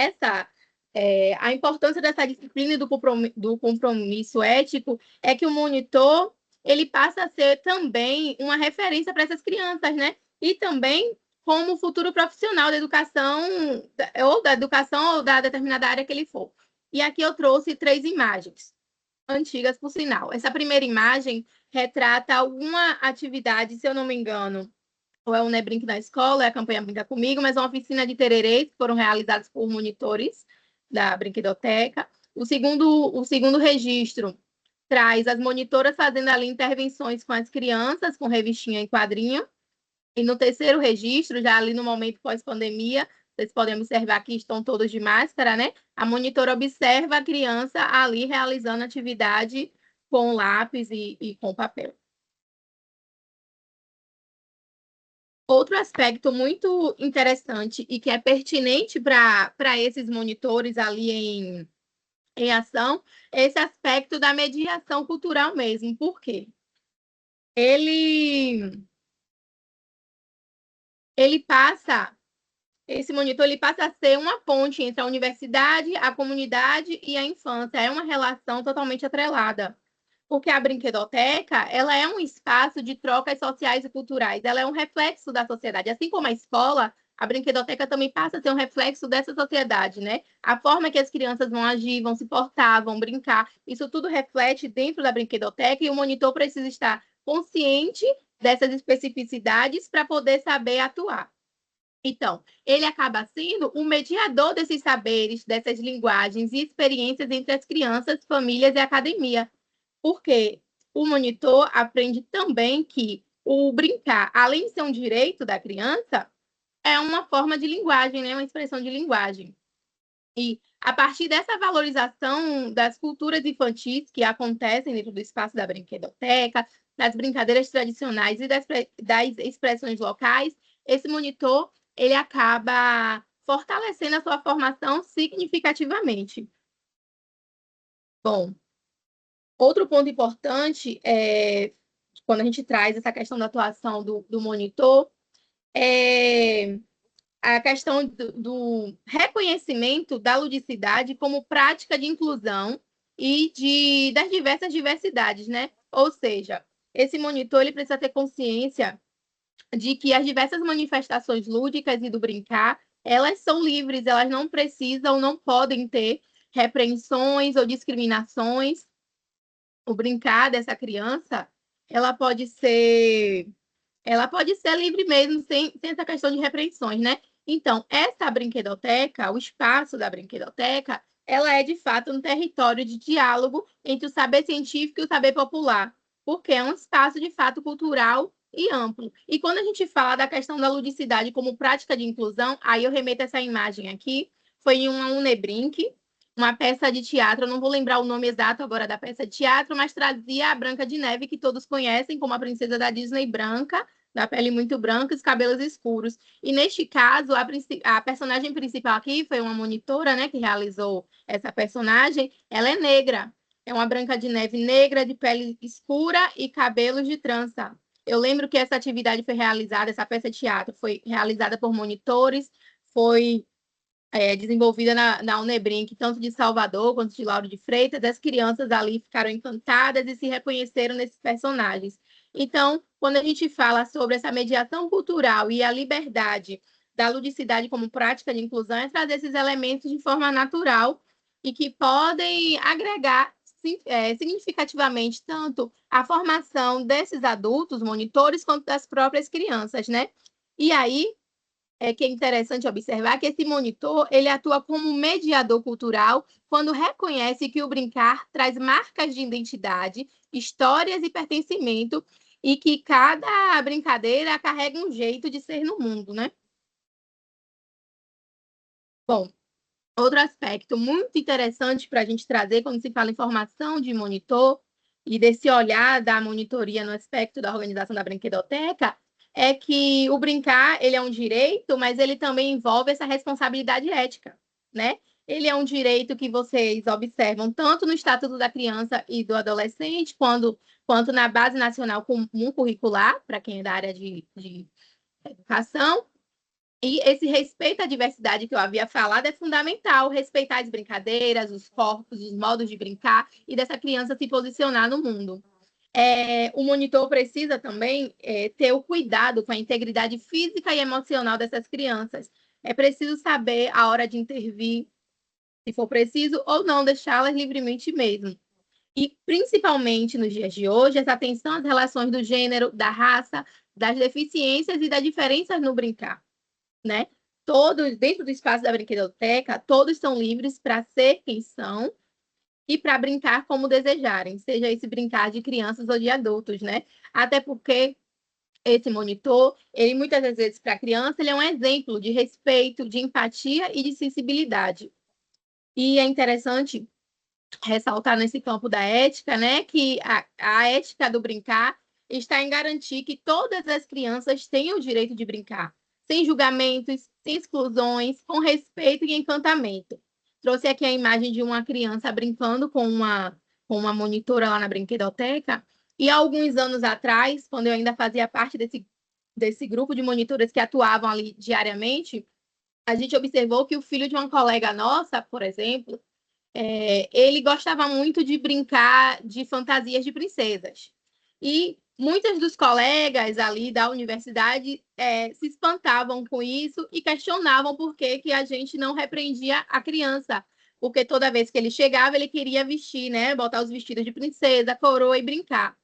a importância dessa disciplina e do compromisso ético é que o monitor ele passa a ser também uma referência para essas crianças, né? E também como futuro profissional da educação, ou da determinada área que ele for. E aqui eu trouxe 3 imagens antigas, por sinal. Essa primeira imagem retrata alguma atividade, se eu não me engano, ou é o Nebrinque na escola, é a campanha Brinca Comigo, mas é uma oficina de tererês que foram realizadas por monitores da brinquedoteca. O segundo registro traz as monitoras fazendo ali intervenções com as crianças, com revistinha e quadrinho. E no terceiro registro, já ali no momento pós-pandemia, vocês podem observar que estão todos de máscara, né? A monitora observa a criança ali realizando atividade com lápis e com papel. Outro aspecto muito interessante e que é pertinente para esses monitores ali em ação, é esse aspecto da mediação cultural mesmo. Por quê? Esse monitor ele passa a ser uma ponte entre a universidade, a comunidade e a infância. É uma relação totalmente atrelada. Porque a brinquedoteca, ela é um espaço de trocas sociais e culturais. Ela é um reflexo da sociedade. Assim como a escola, a brinquedoteca também passa a ser um reflexo dessa sociedade, né? A forma que as crianças vão agir, vão se portar, vão brincar, isso tudo reflete dentro da brinquedoteca e o monitor precisa estar consciente dessas especificidades para poder saber atuar. Então, ele acaba sendo um mediador desses saberes, dessas linguagens e experiências entre as crianças, famílias e academia. Porque o monitor aprende também que o brincar, além de ser um direito da criança, é uma forma de linguagem, né? Uma expressão de linguagem. E a partir dessa valorização das culturas infantis que acontecem dentro do espaço da brinquedoteca, das brincadeiras tradicionais e das expressões locais, esse monitor ele acaba fortalecendo a sua formação significativamente. Bom, outro ponto importante é quando a gente traz essa questão da atuação do monitor é a questão do reconhecimento da ludicidade como prática de inclusão e das diversas diversidades, né? Ou seja, esse monitor ele precisa ter consciência de que as diversas manifestações lúdicas e do brincar, elas são livres, elas não precisam, não podem ter repreensões ou discriminações. O brincar dessa criança, ela pode ser livre mesmo, sem essa questão de repreensões, né? Então, essa brinquedoteca, o espaço da brinquedoteca, ela é, de fato, um território de diálogo entre o saber científico e o saber popular, porque é um espaço, de fato, cultural e amplo. E quando a gente fala da questão da ludicidade como prática de inclusão, aí eu remeto essa imagem aqui, foi em uma Unebrink, uma peça de teatro, eu não vou lembrar o nome exato agora da peça de teatro, mas trazia a Branca de Neve, que todos conhecem como a princesa da Disney branca, da pele muito branca e os cabelos escuros. E neste caso, a personagem principal aqui foi uma monitora, né, que realizou essa personagem. Ela é negra, é uma Branca de Neve negra, de pele escura e cabelos de trança. Eu lembro que essa atividade foi realizada, essa peça de teatro foi realizada por monitores, foi desenvolvida na Unebrink, tanto de Salvador quanto de Lauro de Freitas. As crianças ali ficaram encantadas e se reconheceram nesses personagens. Então, quando a gente fala sobre essa mediação cultural e a liberdade da ludicidade como prática de inclusão, é trazer esses elementos de forma natural e que podem agregar significativamente tanto a formação desses adultos, monitores, quanto das próprias crianças, né? E aí, que é interessante observar que esse monitor ele atua como mediador cultural quando reconhece que o brincar traz marcas de identidade, histórias e pertencimento e que cada brincadeira carrega um jeito de ser no mundo, né? Bom, outro aspecto muito interessante para a gente trazer quando se fala em formação de monitor e desse olhar da monitoria no aspecto da organização da brinquedoteca é que o brincar, ele é um direito, mas ele também envolve essa responsabilidade ética, né? Ele é um direito que vocês observam tanto no Estatuto da Criança e do Adolescente, quanto na Base Nacional Comum Curricular, para quem é da área de educação. E esse respeito à diversidade que eu havia falado é fundamental, respeitar as brincadeiras, os corpos, os modos de brincar e dessa criança se posicionar no mundo. O monitor precisa também ter o cuidado com a integridade física e emocional dessas crianças. É preciso saber a hora de intervir, se for preciso, ou não deixá-las livremente mesmo. E, principalmente nos dias de hoje, essa atenção às relações do gênero, da raça, das deficiências e das diferenças no brincar, né? Todos, dentro do espaço da brinquedoteca, todos são livres para ser quem são e para brincar como desejarem, seja esse brincar de crianças ou de adultos, né? Até porque esse monitor, ele muitas das vezes para a criança, ele é um exemplo de respeito, de empatia e de sensibilidade. E é interessante ressaltar nesse campo da ética, né, que a ética do brincar, está em garantir que todas as crianças tenham o direito de brincar, sem julgamentos, sem exclusões, com respeito e encantamento. Trouxe aqui a imagem de uma criança brincando com uma monitora lá na brinquedoteca, e há alguns anos atrás, quando eu ainda fazia parte desse grupo de monitoras que atuavam ali diariamente, a gente observou que o filho de uma colega nossa, por exemplo, ele gostava muito de brincar de fantasias de princesas. E muitos dos colegas ali da universidade se espantavam com isso e questionavam por que a gente não repreendia a criança. Porque toda vez que ele chegava, ele queria vestir, né? Botar os vestidos de princesa, coroa e brincar.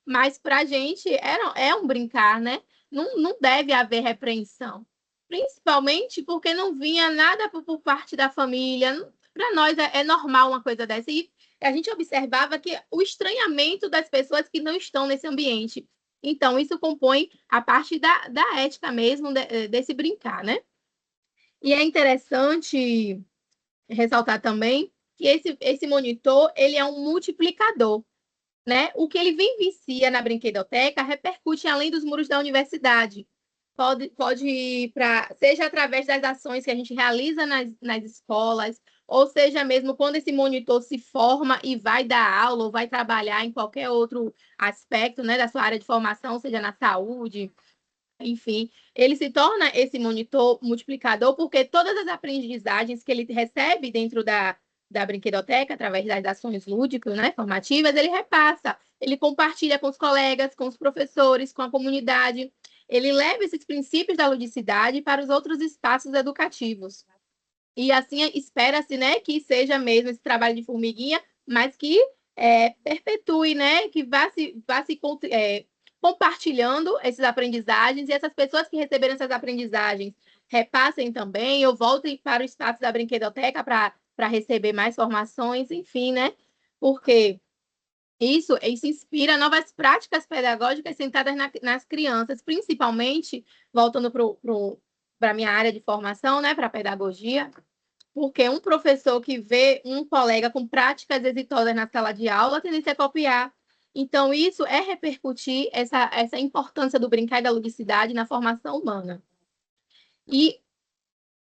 Mas para a gente é um brincar, né? Não deve haver repreensão. Principalmente porque não vinha nada por parte da família. Para nós é normal uma coisa dessa. E a gente observava que o estranhamento das pessoas que não estão nesse ambiente. Então, isso compõe a parte da ética mesmo, desse brincar, né? E é interessante ressaltar também que esse monitor, ele é um multiplicador, né? O que ele vivencia na brinquedoteca repercute além dos muros da universidade. Pode ir para, seja através das ações que a gente realiza nas escolas, ou seja mesmo quando esse monitor se forma e vai dar aula ou vai trabalhar em qualquer outro aspecto, né, da sua área de formação, seja na saúde, enfim, ele se torna esse monitor multiplicador porque todas as aprendizagens que ele recebe dentro da brinquedoteca, através das ações lúdicas, né, formativas, ele repassa, ele compartilha com os colegas, com os professores, com a comunidade, ele leva esses princípios da ludicidade para os outros espaços educativos. E assim espera-se, né, que seja mesmo esse trabalho de formiguinha, mas que perpetue, né, que vá se compartilhando essas aprendizagens e essas pessoas que receberam essas aprendizagens repassem também ou voltem para o espaço da brinquedoteca para receber mais formações, enfim, né? Porque isso inspira novas práticas pedagógicas centradas nas crianças, principalmente, voltando para a minha área de formação, né, para a pedagogia, porque um professor que vê um colega com práticas exitosas na sala de aula tende a copiar. Então, isso é repercutir essa importância do brincar e da ludicidade na formação humana. E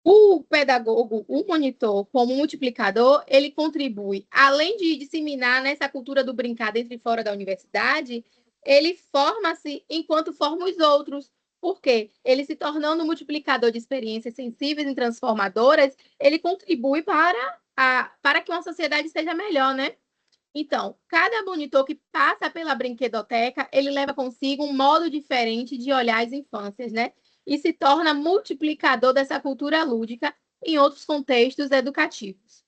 o pedagogo, o monitor, como multiplicador, ele contribui, além de disseminar nessa cultura do brincar dentro e fora da universidade, ele forma-se enquanto forma os outros. Por quê? Ele se tornando um multiplicador de experiências sensíveis e transformadoras, ele contribui para que uma sociedade seja melhor, né? Então, cada monitor que passa pela brinquedoteca, ele leva consigo um modo diferente de olhar as infâncias, né? E se torna multiplicador dessa cultura lúdica em outros contextos educativos.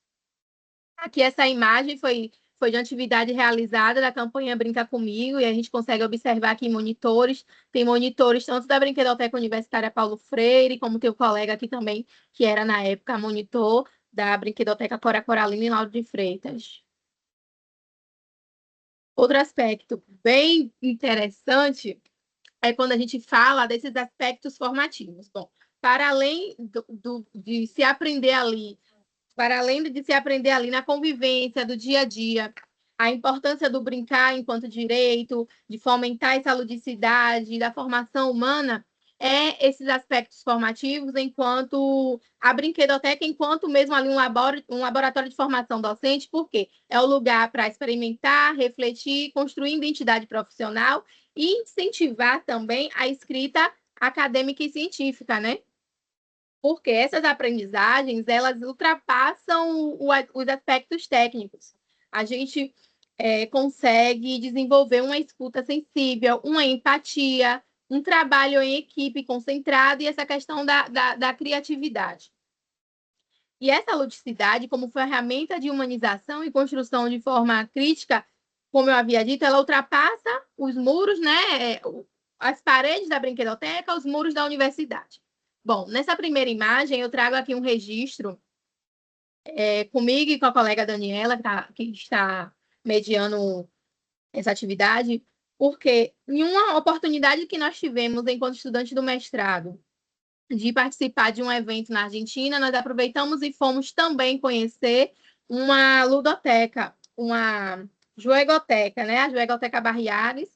Aqui essa imagem foi de atividade realizada da campanha Brinca Comigo, e a gente consegue observar aqui monitores, tem monitores tanto da Brinquedoteca Universitária Paulo Freire, como tem o colega aqui também, que era na época monitor da Brinquedoteca Cora Coralina em Lauro de Freitas. Outro aspecto bem interessante é quando a gente fala desses aspectos formativos. Bom, para além de se aprender ali, para além de se aprender ali na convivência do dia a dia, a importância do brincar enquanto direito, de fomentar essa ludicidade, da formação humana, esses aspectos formativos, enquanto a brinquedoteca, enquanto mesmo ali um laboratório de formação docente, porque é o lugar para experimentar, refletir, construir identidade profissional e incentivar também a escrita acadêmica e científica, né? Porque essas aprendizagens, elas ultrapassam os aspectos técnicos. A gente consegue desenvolver uma escuta sensível, uma empatia, um trabalho em equipe concentrado e essa questão da criatividade. E essa ludicidade, como ferramenta de humanização e construção de forma crítica, como eu havia dito, ela ultrapassa os muros, né, as paredes da brinquedoteca, os muros da universidade. Bom, nessa primeira imagem, eu trago aqui um registro comigo e com a colega Daniela, que está mediando essa atividade, porque em uma oportunidade que nós tivemos enquanto estudante do mestrado, de participar de um evento na Argentina, nós aproveitamos e fomos também conhecer uma ludoteca, uma juegoteca, né? A Juegoteca Barriares,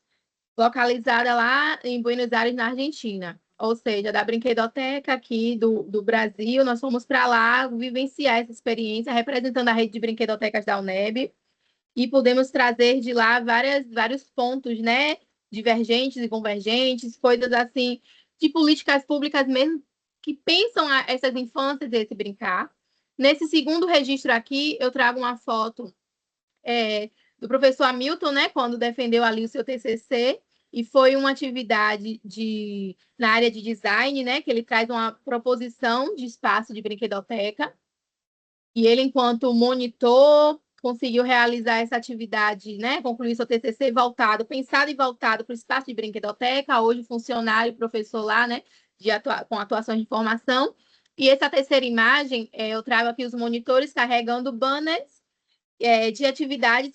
localizada lá em Buenos Aires, na Argentina. Ou seja, da brinquedoteca aqui do Brasil, nós fomos para lá vivenciar essa experiência, representando a rede de brinquedotecas da UNEB, e podemos trazer de lá vários pontos, né, divergentes e convergentes, coisas assim, de políticas públicas mesmo, que pensam essas infâncias e esse brincar. Nesse segundo registro aqui, eu trago uma foto do professor Hamilton, né, quando defendeu ali o seu TCC, e foi uma atividade na área de design, né, que ele traz uma proposição de espaço de brinquedoteca, e ele, enquanto monitor, conseguiu realizar essa atividade, né, concluir seu TCC pensado e voltado para o espaço de brinquedoteca, hoje funcionário e professor lá, né, com atuação de formação. E essa terceira imagem, eu trago aqui os monitores carregando banners de atividades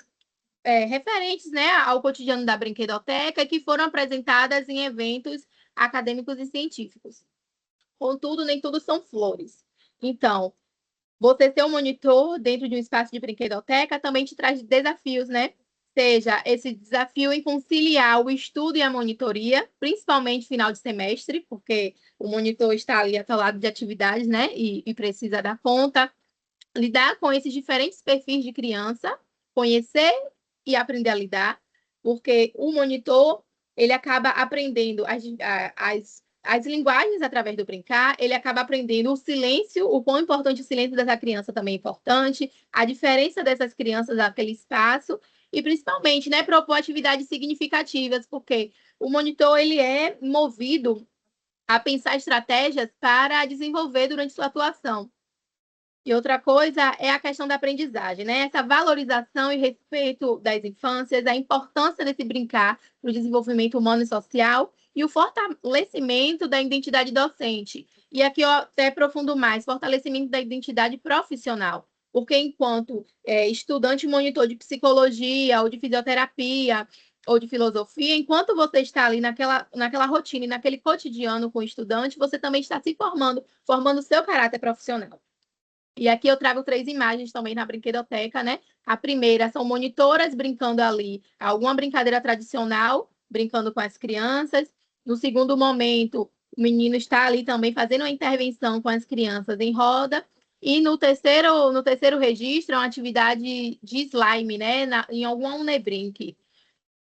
referentes, né, ao cotidiano da brinquedoteca, que foram apresentadas em eventos acadêmicos e científicos. Contudo, nem tudo são flores. Então, você ser um monitor dentro de um espaço de brinquedoteca também te traz desafios, né? Seja esse desafio em conciliar o estudo e a monitoria, principalmente final de semestre, porque o monitor está ali atolado de atividades, né? E precisa dar conta. Lidar com esses diferentes perfis de criança, conhecer e aprender a lidar, porque o monitor, ele acaba aprendendo as linguagens através do brincar, ele acaba aprendendo o silêncio, o quão importante o silêncio dessa criança também é importante, a diferença dessas crianças naquele espaço, e principalmente, né, propor atividades significativas, porque o monitor, ele é movido a pensar estratégias para desenvolver durante sua atuação. E outra coisa é a questão da aprendizagem, né? Essa valorização e respeito das infâncias, a importância desse brincar para o desenvolvimento humano e social e o fortalecimento da identidade docente. E aqui eu até aprofundo mais, fortalecimento da identidade profissional. Porque enquanto estudante monitor de psicologia ou de fisioterapia ou de filosofia, enquanto você está ali naquela rotina e naquele cotidiano com o estudante, você também está se formando o seu caráter profissional. E aqui eu trago 3 imagens também na brinquedoteca, né? A primeira são monitoras brincando ali, alguma brincadeira tradicional, brincando com as crianças. No segundo momento, o menino está ali também fazendo uma intervenção com as crianças em roda. E no terceiro registro, é uma atividade de slime, né? Em alguma Unebrink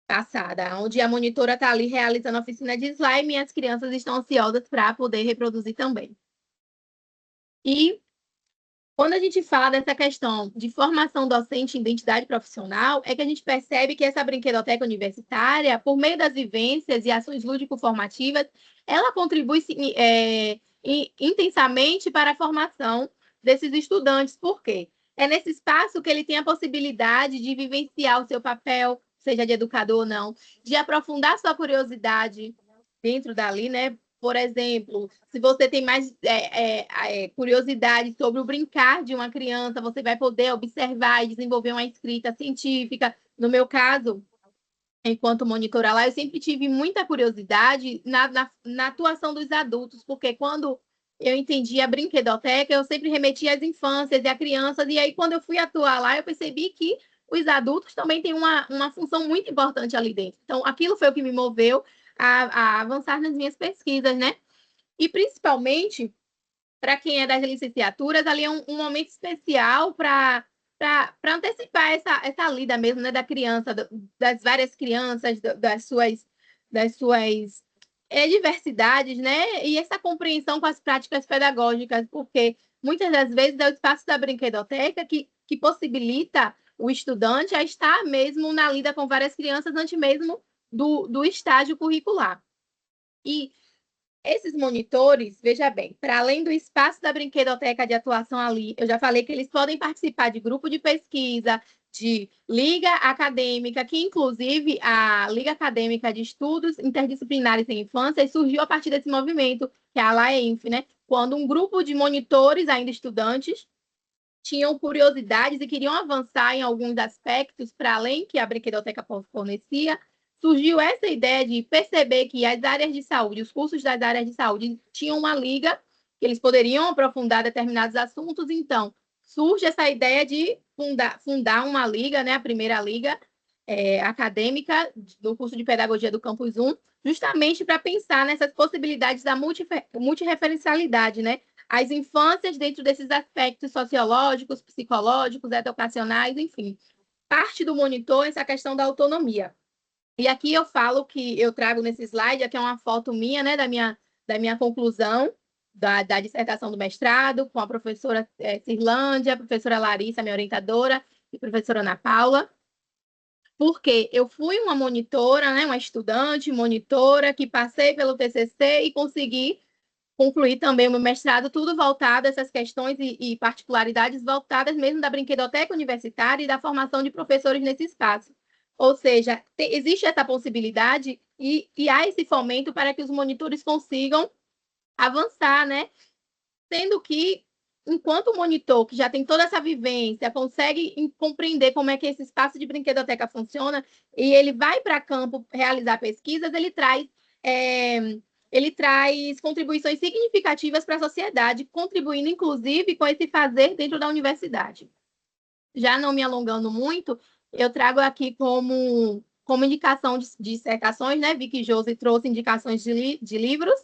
passada, onde a monitora está ali realizando a oficina de slime e as crianças estão ansiosas para poder reproduzir também. E quando a gente fala dessa questão de formação docente e identidade profissional, é que a gente percebe que essa brinquedoteca universitária, por meio das vivências e ações lúdico-formativas, ela contribui intensamente para a formação desses estudantes. Por quê? É nesse espaço que ele tem a possibilidade de vivenciar o seu papel, seja de educador ou não, de aprofundar sua curiosidade dentro dali, né? Por exemplo, se você tem mais curiosidade sobre o brincar de uma criança, você vai poder observar e desenvolver uma escrita científica. No meu caso, enquanto monitora lá, eu sempre tive muita curiosidade na atuação dos adultos, porque quando eu entendi a brinquedoteca, eu sempre remetia às infâncias e às crianças, e aí quando eu fui atuar lá, eu percebi que os adultos também têm uma função muito importante ali dentro. Então, aquilo foi o que me moveu a avançar nas minhas pesquisas, né? E principalmente para quem é das licenciaturas, ali é um momento especial para antecipar essa lida mesmo, né, da criança, das várias crianças, das suas diversidades, né? E essa compreensão com as práticas pedagógicas, porque muitas das vezes é o espaço da brinquedoteca que possibilita o estudante a estar mesmo na lida com várias crianças antes mesmo do estágio curricular. E esses monitores, veja bem, para além do espaço da brinquedoteca de atuação ali, eu já falei que eles podem participar de grupo de pesquisa, de liga acadêmica, que inclusive a Liga Acadêmica de Estudos Interdisciplinares em Infância surgiu a partir desse movimento, que é a LAENF, né? Quando um grupo de monitores, ainda estudantes, tinham curiosidades e queriam avançar em alguns aspectos para além que a brinquedoteca fornecia, surgiu essa ideia de perceber que as áreas de saúde, os cursos das áreas de saúde tinham uma liga, que eles poderiam aprofundar determinados assuntos, então surge essa ideia de fundar uma liga, né, a primeira liga, acadêmica do curso de Pedagogia do Campus 1, justamente para pensar nessas possibilidades da multireferencialidade, né? As infâncias dentro desses aspectos sociológicos, psicológicos, educacionais, enfim. Parte do monitor essa questão da autonomia. E aqui eu falo que eu trago nesse slide, aqui é uma foto minha, né, da minha conclusão da dissertação do mestrado, com a professora Cirlândia, a professora Larissa, minha orientadora, e a professora Ana Paula, porque eu fui uma monitora, né, uma estudante, monitora, que passei pelo TCC e consegui concluir também o meu mestrado, tudo voltado a essas questões e particularidades voltadas mesmo da brinquedoteca universitária e da formação de professores nesse espaço. Ou seja, existe essa possibilidade e há esse fomento para que os monitores consigam avançar, né? Sendo que, enquanto o monitor, que já tem toda essa vivência, consegue compreender como é que esse espaço de brinquedoteca funciona, e ele vai para campo realizar pesquisas, ele traz contribuições significativas para a sociedade, contribuindo, inclusive, com esse fazer dentro da universidade. Já não me alongando muito, eu trago aqui como indicação de dissertações, né? Vi que Josi trouxe indicações de livros,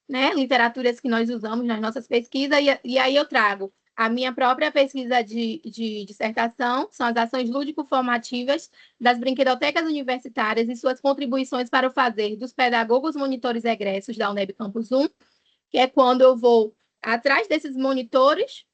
né? Literaturas que nós usamos nas nossas pesquisas, e aí eu trago a minha própria pesquisa de dissertação, são as ações lúdico-formativas das brinquedotecas universitárias e suas contribuições para o fazer dos pedagogos monitores egressos da UNEB Campus 1, que é quando eu vou atrás desses monitores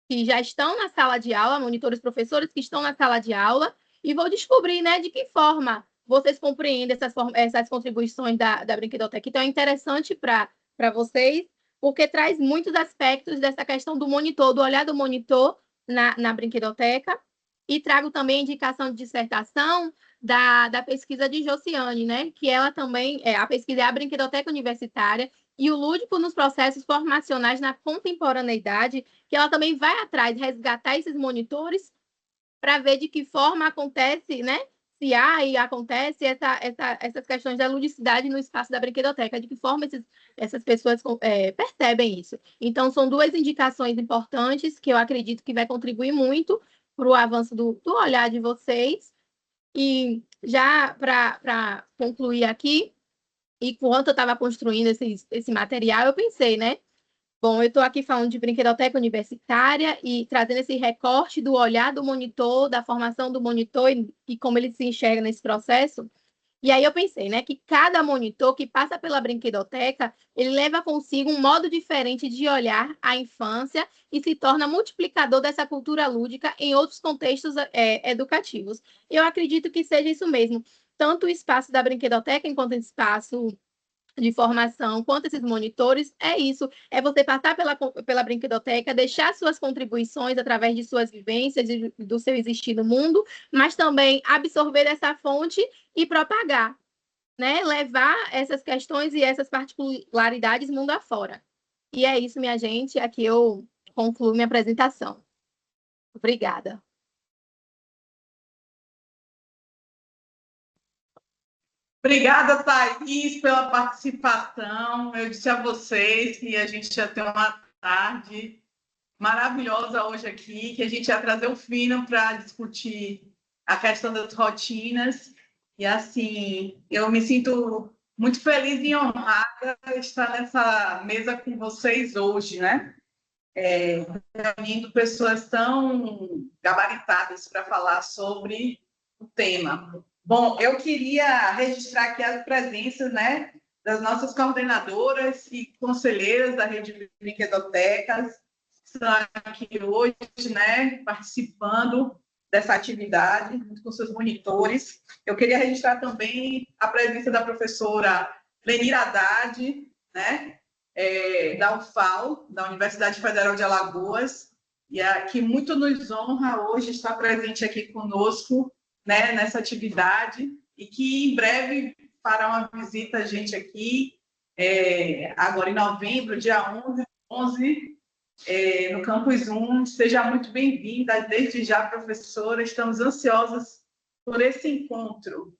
que já estão na sala de aula, monitores professores que estão na sala de aula, e vou descobrir, né, de que forma vocês compreendem essas contribuições da brinquedoteca. Então, é interessante para vocês, porque traz muitos aspectos dessa questão do monitor, do olhar do monitor na brinquedoteca, e trago também a indicação de dissertação da pesquisa de Josiane, né, que ela também, a pesquisa é a brinquedoteca universitária, e o lúdico nos processos formacionais na contemporaneidade, que ela também vai atrás de resgatar esses monitores para ver de que forma acontece, né? Se há e acontece essas questões da ludicidade no espaço da brinquedoteca, de que forma essas pessoas percebem isso. Então, são duas indicações importantes que eu acredito que vai contribuir muito para o avanço do olhar de vocês. E já para concluir aqui, enquanto eu estava construindo esse material, eu pensei, né? Bom, eu estou aqui falando de brinquedoteca universitária e trazendo esse recorte do olhar do monitor, da formação do monitor e como ele se enxerga nesse processo. E aí eu pensei, né, que cada monitor que passa pela brinquedoteca, ele leva consigo um modo diferente de olhar a infância e se torna multiplicador dessa cultura lúdica em outros contextos educativos. Eu acredito que seja isso mesmo. Tanto o espaço da brinquedoteca enquanto espaço de formação, quanto esses monitores, é isso, é você passar pela brinquedoteca, deixar suas contribuições através de suas vivências, do seu existir no mundo, mas também absorver essa fonte e propagar, né? Levar essas questões e essas particularidades mundo afora. E é isso, minha gente, aqui eu concluo minha apresentação. Obrigada. Obrigada, Thaís, pela participação. Eu disse a vocês que a gente ia ter uma tarde maravilhosa hoje aqui, que a gente ia trazer o fino para discutir a questão das rotinas. E, assim, eu me sinto muito feliz e honrada de estar nessa mesa com vocês hoje, né? Reunindo pessoas tão gabaritadas para falar sobre o tema. Bom, eu queria registrar aqui as presenças, né, das nossas coordenadoras e conselheiras da Rede de Brinquedotecas, que estão aqui hoje, né, participando dessa atividade, junto com seus monitores. Eu queria registrar também a presença da professora Lenira Haddad, né, da UFAL, da Universidade Federal de Alagoas, e que muito nos honra hoje estar presente aqui conosco, né, nessa atividade, e que em breve fará uma visita a gente aqui, agora em novembro, dia 11, no Campus 1. Seja muito bem-vinda, desde já, professora, estamos ansiosas por esse encontro.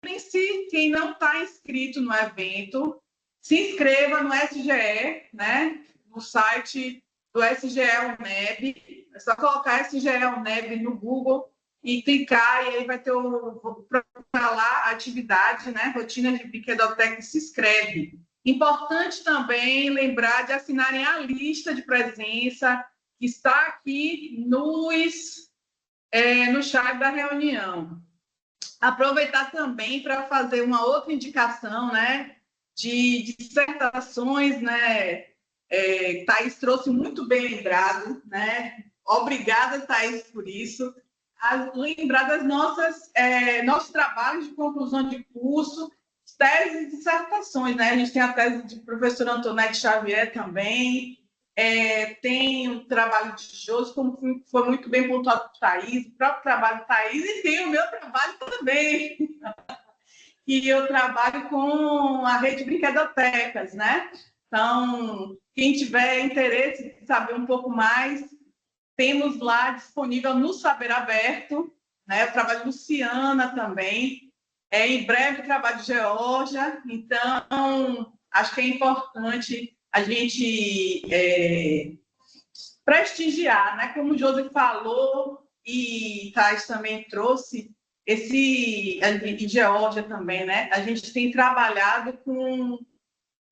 Lembre-se, quem não está inscrito no evento, se inscreva no SGE, né, no site do SGE-UNEB. É só colocar SGE-UNEB no Google e clicar, e aí vai ter lá a atividade, né? Rotina de brinquedoteca, se inscreve. Importante também lembrar de assinarem a lista de presença que está aqui no chat da reunião. Aproveitar também para fazer uma outra indicação, né, de dissertações, né, Thaís trouxe muito bem lembrado, né, obrigada, Thaís, por isso, lembrar das nossos trabalhos de conclusão de curso, teses e dissertações, né, a gente tem a tese de professora Antonete Xavier também, tem o trabalho de Josi, como foi muito bem pontuado por Thaís, o próprio trabalho de Thaís, e tem o meu trabalho também, que eu trabalho com a rede de brinquedotecas, né? Então, quem tiver interesse em saber um pouco mais, temos lá disponível no Saber Aberto, né? Eu trabalho com Luciana também, em breve trabalho de Geórgia, então, acho que é importante a gente prestigiar, né? Como o José falou e Thais também trouxe, e Geórgia também, né? A gente tem trabalhado com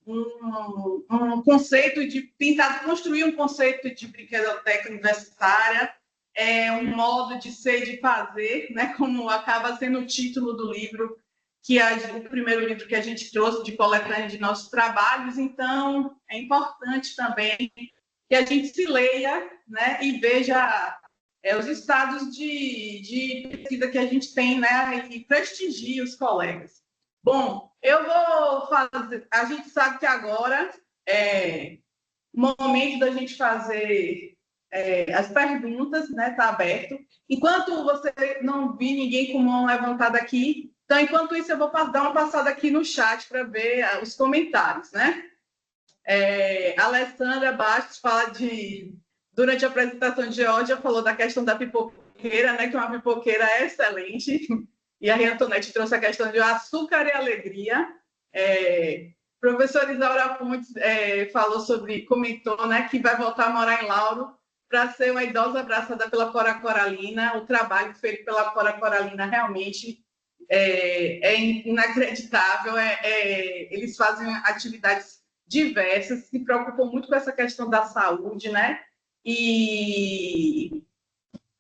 um conceito tentado construir um conceito de brinquedoteca universitária, um modo de ser, de fazer, né? Como acaba sendo o título do livro, que é o primeiro livro que a gente trouxe de coletânea de nossos trabalhos. Então, é importante também que a gente se leia, né, e veja os estados de pesquisa que a gente tem, né, e prestigie os colegas. Bom, eu vou fazer... A gente sabe que agora é o momento da gente fazer as perguntas, né, está aberto. Enquanto você não vir ninguém com mão levantada aqui, então, enquanto isso, eu vou dar uma passada aqui no chat para ver os comentários, né? Alessandra Bastos fala durante a apresentação de Geórgia, falou da questão da pipoqueira, né, que uma pipoqueira é excelente, e a Antonete trouxe a questão de açúcar e alegria. Professora Isaura Pontes comentou, né, que vai voltar a morar em Lauro para ser uma idosa abraçada pela Cora Coralina. O trabalho feito pela Cora Coralina realmente é inacreditável. Eles fazem atividades diversas, se preocupam muito com essa questão da saúde, né? E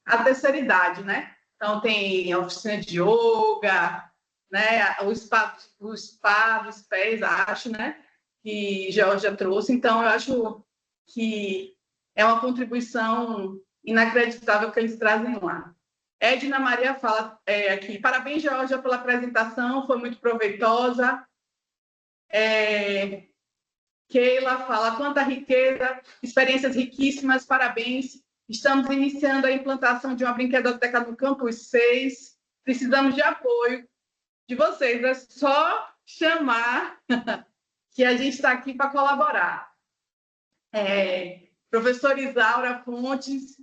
a terceira idade, né? Então, tem a oficina de yoga, né? O spa dos pés, acho, né? Que Geórgia trouxe. Então, eu acho que é uma contribuição inacreditável que eles trazem lá. Edna Maria fala aqui, parabéns, Geórgia, pela apresentação, foi muito proveitosa. Keila fala, quanta riqueza, experiências riquíssimas, parabéns. Estamos iniciando a implantação de uma brinquedoteca no Campus 6. Precisamos de apoio de vocês. É só chamar que a gente está aqui para colaborar. Professora Isaura Fontes,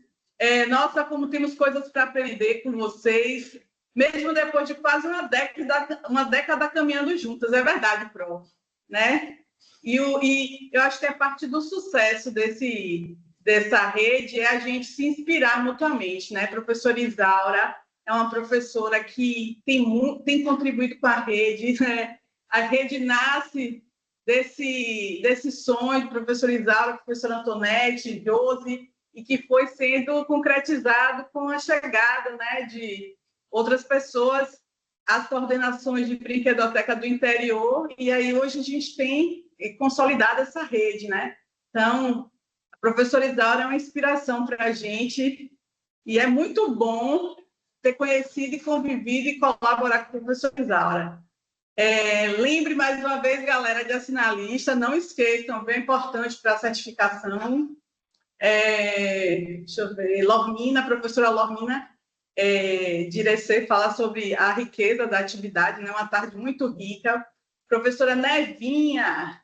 nossa, como temos coisas para aprender com vocês, mesmo depois de quase uma década caminhando juntas. É verdade, prof, né? E eu acho que é parte do sucesso dessa rede é a gente se inspirar mutuamente, né? A professora Isaura é uma professora que tem contribuído com a rede, né? A rede nasce desse sonho de professora Isaura, professora Antonete, Josi, e que foi sendo concretizado com a chegada, né, de outras pessoas às coordenações de brinquedoteca do interior, e aí hoje a gente tem consolidado essa rede, né? Então, a professora Isaura é uma inspiração para a gente, e é muito bom ter conhecido e convivido e colaborar com a professora Isaura. Lembre mais uma vez, galera, de assinar a lista, não esqueçam, bem importante para a certificação. Deixa eu ver, Lormina, professora Lormina, de Irecê, fala sobre a riqueza da atividade, né? Uma tarde muito rica. Professora Nevinha,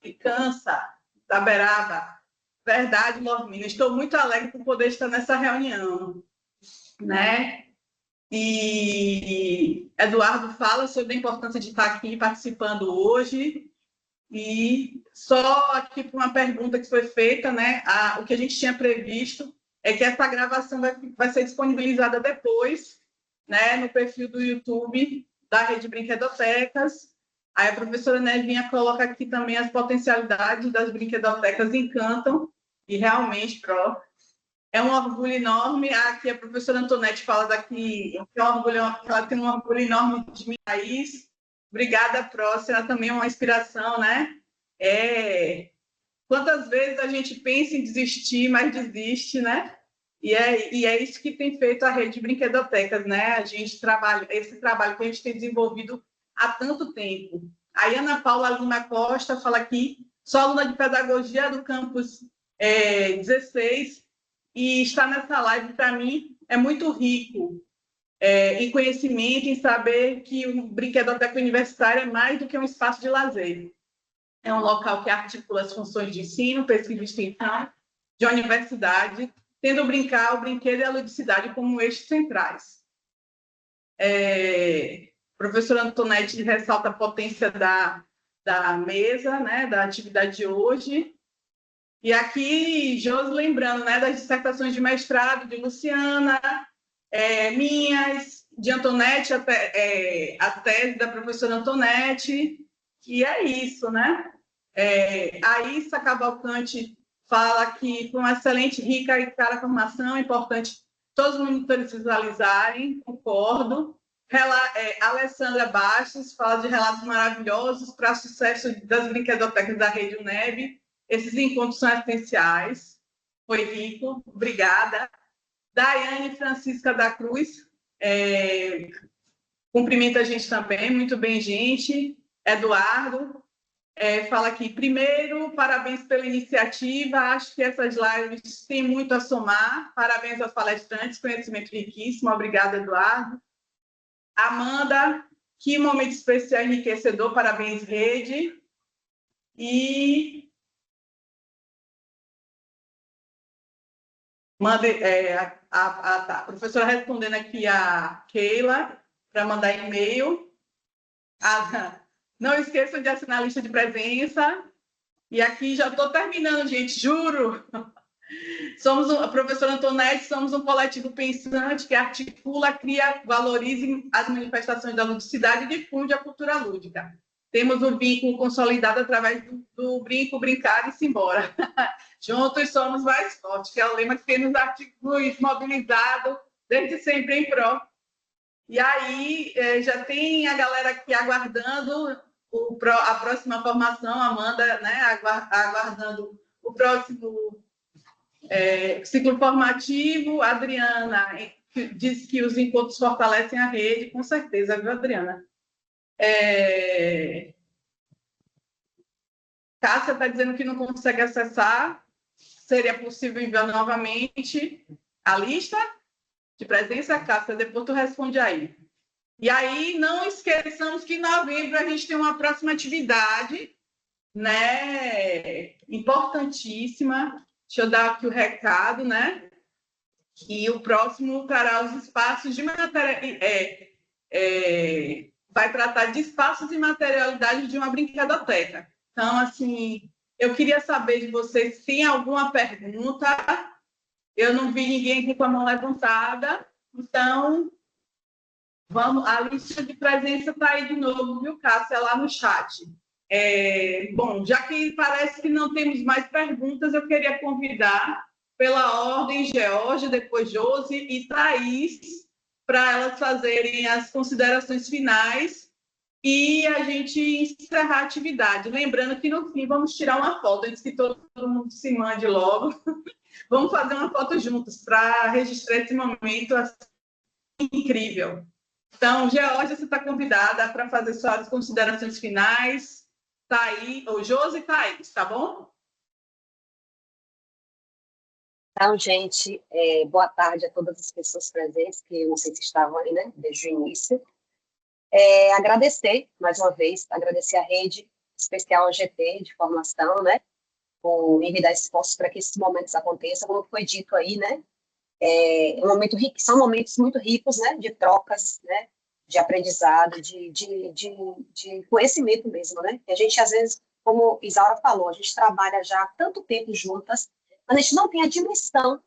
de Cansa, da Beraba, verdade, Lormina, estou muito alegre por poder estar nessa reunião, né? E Eduardo fala sobre a importância de estar aqui participando hoje. E só aqui para uma pergunta que foi feita, né? O que a gente tinha previsto é que essa gravação vai ser disponibilizada depois, né, no perfil do YouTube da Rede Brinquedotecas. Aí a professora Nevinha coloca aqui também as potencialidades das brinquedotecas Encantam, e realmente, é um orgulho enorme. Aqui a professora Antonete fala daqui, ela tem um orgulho enorme de meu país. Obrigada, Próxima, ela também é uma inspiração, né? Quantas vezes a gente pensa em desistir, mas desiste, né? E é isso que tem feito a Rede Brinquedotecas, né? A gente trabalha, esse trabalho que a gente tem desenvolvido há tanto tempo. A Ana Paula Lima Costa fala aqui, sou aluna de Pedagogia do campus 16, e estar nessa live, para mim, é muito rico em conhecimento, em saber que o Brinquedoteca Universitária é mais do que um espaço de lazer. É um local que articula as funções de ensino, pesquisa e extensão de uma universidade, tendo o brinquedo e a ludicidade como eixos centrais. A professora Antonete ressalta a potência da mesa, né, da atividade de hoje. E aqui, Josi, lembrando, né, das dissertações de mestrado de Luciana, minhas, de Antonete, a tese da professora Antonete, e é isso, né? A Issa Cavalcante fala que foi uma excelente, rica e clara formação, é importante todos os monitores visualizarem, concordo. Alessandra Bastos fala de relatos maravilhosos para o sucesso das brinquedotecas da Rede UNEB. Esses encontros são essenciais. Foi rico, obrigada. Daiane Francisca da Cruz, cumprimenta a gente também, muito bem, gente. Eduardo, fala aqui, primeiro, parabéns pela iniciativa, acho que essas lives têm muito a somar, parabéns aos palestrantes, conhecimento riquíssimo, obrigada, Eduardo. Amanda, que momento especial e enriquecedor, parabéns, Rede. E a professora respondendo aqui a Keila, para mandar e-mail. Não esqueçam de assinar a lista de presença. E aqui já estou terminando, gente, juro. Somos a professora Antonete, somos um coletivo pensante que articula, cria, valoriza as manifestações da ludicidade e difunde a cultura lúdica. Temos um vínculo consolidado através do brinco, brincar e se embora. Juntos somos mais fortes, que é o lema que tem nos artigos mobilizado desde sempre em pró. E aí, já tem a galera aqui aguardando a próxima formação, Amanda, né, aguardando o próximo ciclo formativo. A Adriana diz que os encontros fortalecem a rede, com certeza, viu, Adriana? Cássia está dizendo que não consegue acessar. Seria possível enviar novamente a lista de presença, Cássia? Depois tu responde aí. E aí, não esqueçamos que em novembro a gente tem uma próxima atividade, né, importantíssima. Deixa eu dar aqui o recado, né? E o próximo trará os espaços de vai tratar de espaços e materialidade de uma brinquedoteca. Então, assim, eu queria saber de vocês se tem alguma pergunta. Eu não vi ninguém aqui com a mão levantada. Então, vamos. A lista de presença está aí de novo, viu, Cássia, lá no chat. Bom, já que parece que não temos mais perguntas, eu queria convidar, pela ordem, Georgia, depois Josi e Thaís, para elas fazerem as considerações finais e a gente encerrar a atividade. Lembrando que, no fim, vamos tirar uma foto, antes que todo mundo se mande logo. Vamos fazer uma foto juntos para registrar esse momento assim, incrível. Então, Georgia, você está convidada para fazer suas considerações finais. Tá aí, o Josi e Thaís, tá bom? Então, gente, boa tarde a todas as pessoas presentes, que eu não sei se estavam aí, né, desde o início. Agradecer, mais uma vez, agradecer a Rede Especial GT de Formação, né, por envidar esforços para que esses momentos aconteçam, como foi dito aí, né, são momentos muito ricos, né, de trocas, né, de aprendizado, de conhecimento mesmo, né, que a gente, às vezes, como Isaura falou, a gente trabalha já há tanto tempo juntas, mas a gente não tem a dimensão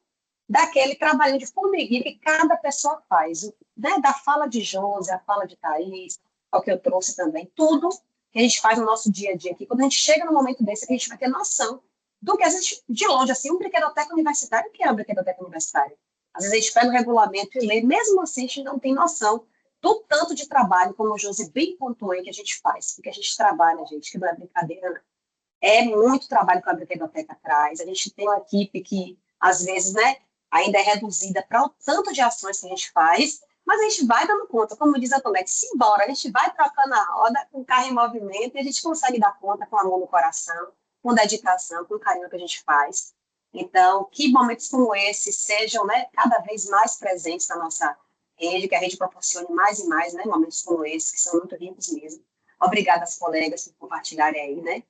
daquele trabalho de formiguinha que cada pessoa faz, né? Da fala de Josi, a fala de Thaís, ao que eu trouxe também, tudo que a gente faz no nosso dia a dia aqui. Quando a gente chega no momento desse, a gente vai ter noção do que, às vezes, de longe, assim, um brinquedoteca universitário, o que é um brinquedoteca universitário? Às vezes a gente pega o regulamento e lê, mesmo assim a gente não tem noção do tanto de trabalho, como o Josi bem pontuou, que a gente faz, porque a gente trabalha, gente, que não é brincadeira, né? É muito trabalho que a brinquedoteca traz, a gente tem uma equipe que, às vezes, né, ainda é reduzida para o tanto de ações que a gente faz, mas a gente vai dando conta, como diz a Tonete, simbora, a gente vai trocando a roda com o carro em movimento e a gente consegue dar conta com amor no coração, com dedicação, com o carinho que a gente faz. Então, que momentos como esse sejam, né, cada vez mais presentes na nossa rede, que a rede proporcione mais e mais, né, momentos como esse, que são muito ricos mesmo. Obrigada às colegas por compartilharem aí, né,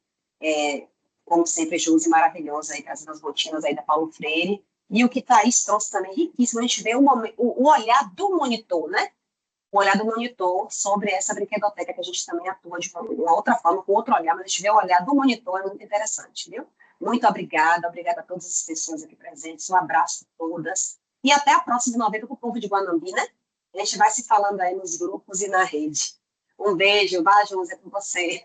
como sempre, Josi maravilhosa aí, trazendo as rotinas aí da Paulo Freire, e o que Thaís trouxe também, riquíssimo, a gente vê o olhar do monitor, né, o olhar do monitor sobre essa brinquedoteca que a gente também atua de uma outra forma, com outro olhar, mas a gente vê o olhar do monitor, é muito interessante, viu? Muito obrigada a todas as pessoas aqui presentes, um abraço a todas, e até a próxima de novembro com o povo de Guanambi, né? A gente vai se falando aí nos grupos e na rede. Um beijo, vai, Josi, é com você.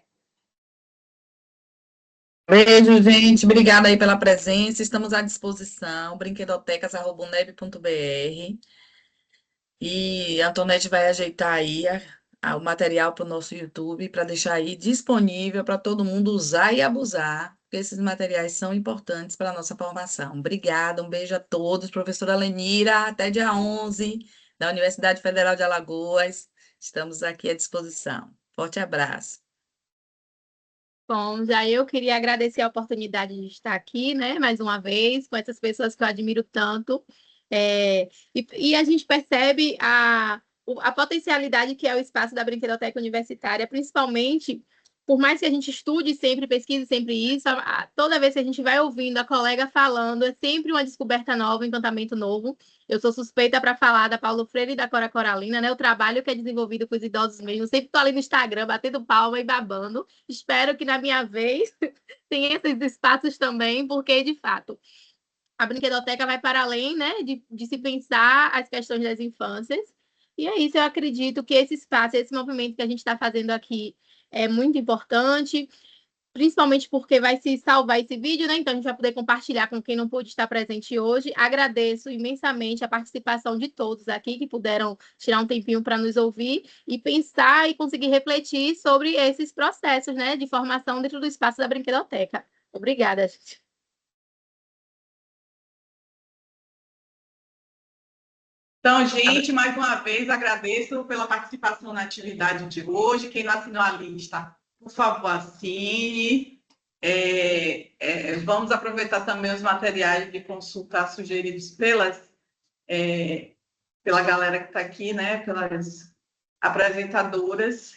Beijo, gente. Obrigada aí pela presença. Estamos à disposição. brinquedotecas@uneb.br. E a Antonete vai ajeitar aí o material para o nosso YouTube para deixar aí disponível para todo mundo usar e abusar, porque esses materiais são importantes para a nossa formação. Obrigada, um beijo a todos. Professora Lenira, até dia 11, da Universidade Federal de Alagoas. Estamos aqui à disposição. Forte abraço. Bom, já eu queria agradecer a oportunidade de estar aqui, né, mais uma vez, com essas pessoas que eu admiro tanto. E a gente percebe a potencialidade que é o espaço da Brinquedoteca Universitária, principalmente, por mais que a gente estude sempre, pesquise sempre isso, toda vez que a gente vai ouvindo a colega falando, é sempre uma descoberta nova, um encantamento novo. Eu sou suspeita para falar da Paulo Freire e da Cora Coralina, né? O trabalho que é desenvolvido com os idosos mesmo. Sempre estou ali no Instagram, batendo palma e babando. Espero que na minha vez tenha esses espaços também, porque, de fato, a brinquedoteca vai para além, né, de se pensar as questões das infâncias. E é isso, eu acredito que esse espaço, esse movimento que a gente está fazendo aqui é muito importante, principalmente porque vai se salvar esse vídeo, né? Então a gente vai poder compartilhar com quem não pôde estar presente hoje. Agradeço imensamente a participação de todos aqui que puderam tirar um tempinho para nos ouvir e pensar e conseguir refletir sobre esses processos, né, de formação dentro do espaço da brinquedoteca. Obrigada, gente. Então, gente, mais uma vez agradeço pela participação na atividade de hoje. Quem não assinou a lista, por favor, assine. Vamos aproveitar também os materiais de consulta sugeridos pela galera que está aqui, né? Pelas apresentadoras.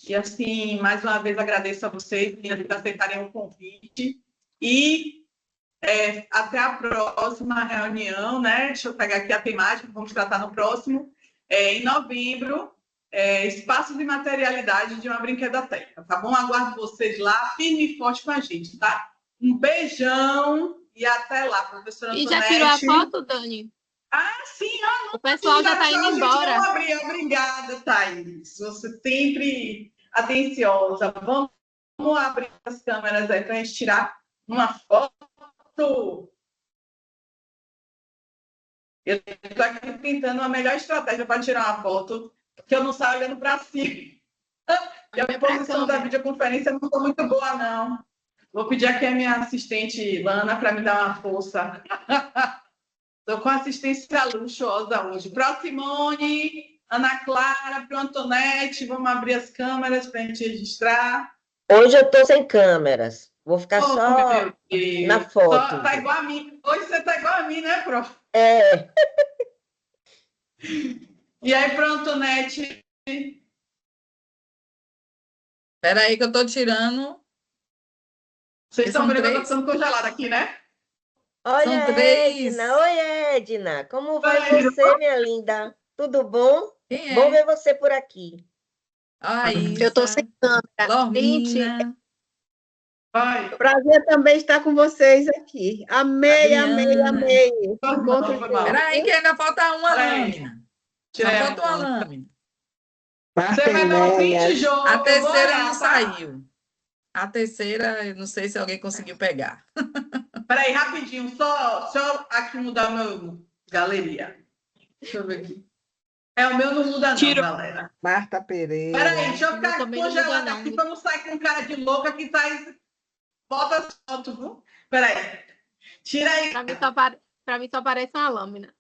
E, assim, mais uma vez agradeço a vocês por aceitarem o convite. E até a próxima reunião, né? Deixa eu pegar aqui a temática, vamos tratar no próximo. Em novembro, espaço de materialidade de uma brinquedoteca, tá bom? Aguardo vocês lá, firme e forte com a gente, tá? Um beijão e até lá, professora Antonete. E já tirou a foto, Dani? Sim. O pessoal já está indo embora. Obrigada, Thaís. Você sempre atenciosa. Vamos abrir as câmeras aí para a gente tirar uma foto. Eu estou aqui tentando a melhor estratégia para tirar uma foto, porque eu não saio olhando para cima. E a posição da videoconferência não está muito boa, não. Vou pedir aqui a minha assistente, Lana, para me dar uma força. Estou com assistência luxuosa hoje. Para Simone, Ana Clara, para Antonete, vamos abrir as câmeras para a gente registrar. Hoje eu estou sem câmeras. Vou ficar só na foto. Tá igual a mim. Hoje você está igual a mim, né, prof? E aí, para Antonete? Espera aí que eu estou tirando. Vocês estão vendo que eu estou ficando congelada aqui, né? Olha, Edna. Oi, Edna. Como vai você, minha linda? Tudo bom? Bom ver você por aqui. Ai, eu tô sem câmera. Lormina. Vai. Prazer também estar com vocês aqui. Amei, amei, Adriana. amei. Foi Encontro mal, foi mal. Espera aí que ainda falta uma Peraí. lâmina. Só Tirei a falta uma mão. lâmina. Você vai dar um 20 jogos. A terceira eu vou não olhar, tá? saiu. A terceira, eu não sei se alguém conseguiu pegar. Peraí, rapidinho. Só aqui mudar o meu galeria. Deixa eu ver aqui. O meu não muda não, galera. Marta Pereira. Peraí, deixa eu O meu ficar também não muda, congelada não. aqui para não sair com cara de louca que tá... Bota as fotos, viu? Peraí. Tira aí. Para mim só parece uma lâmina.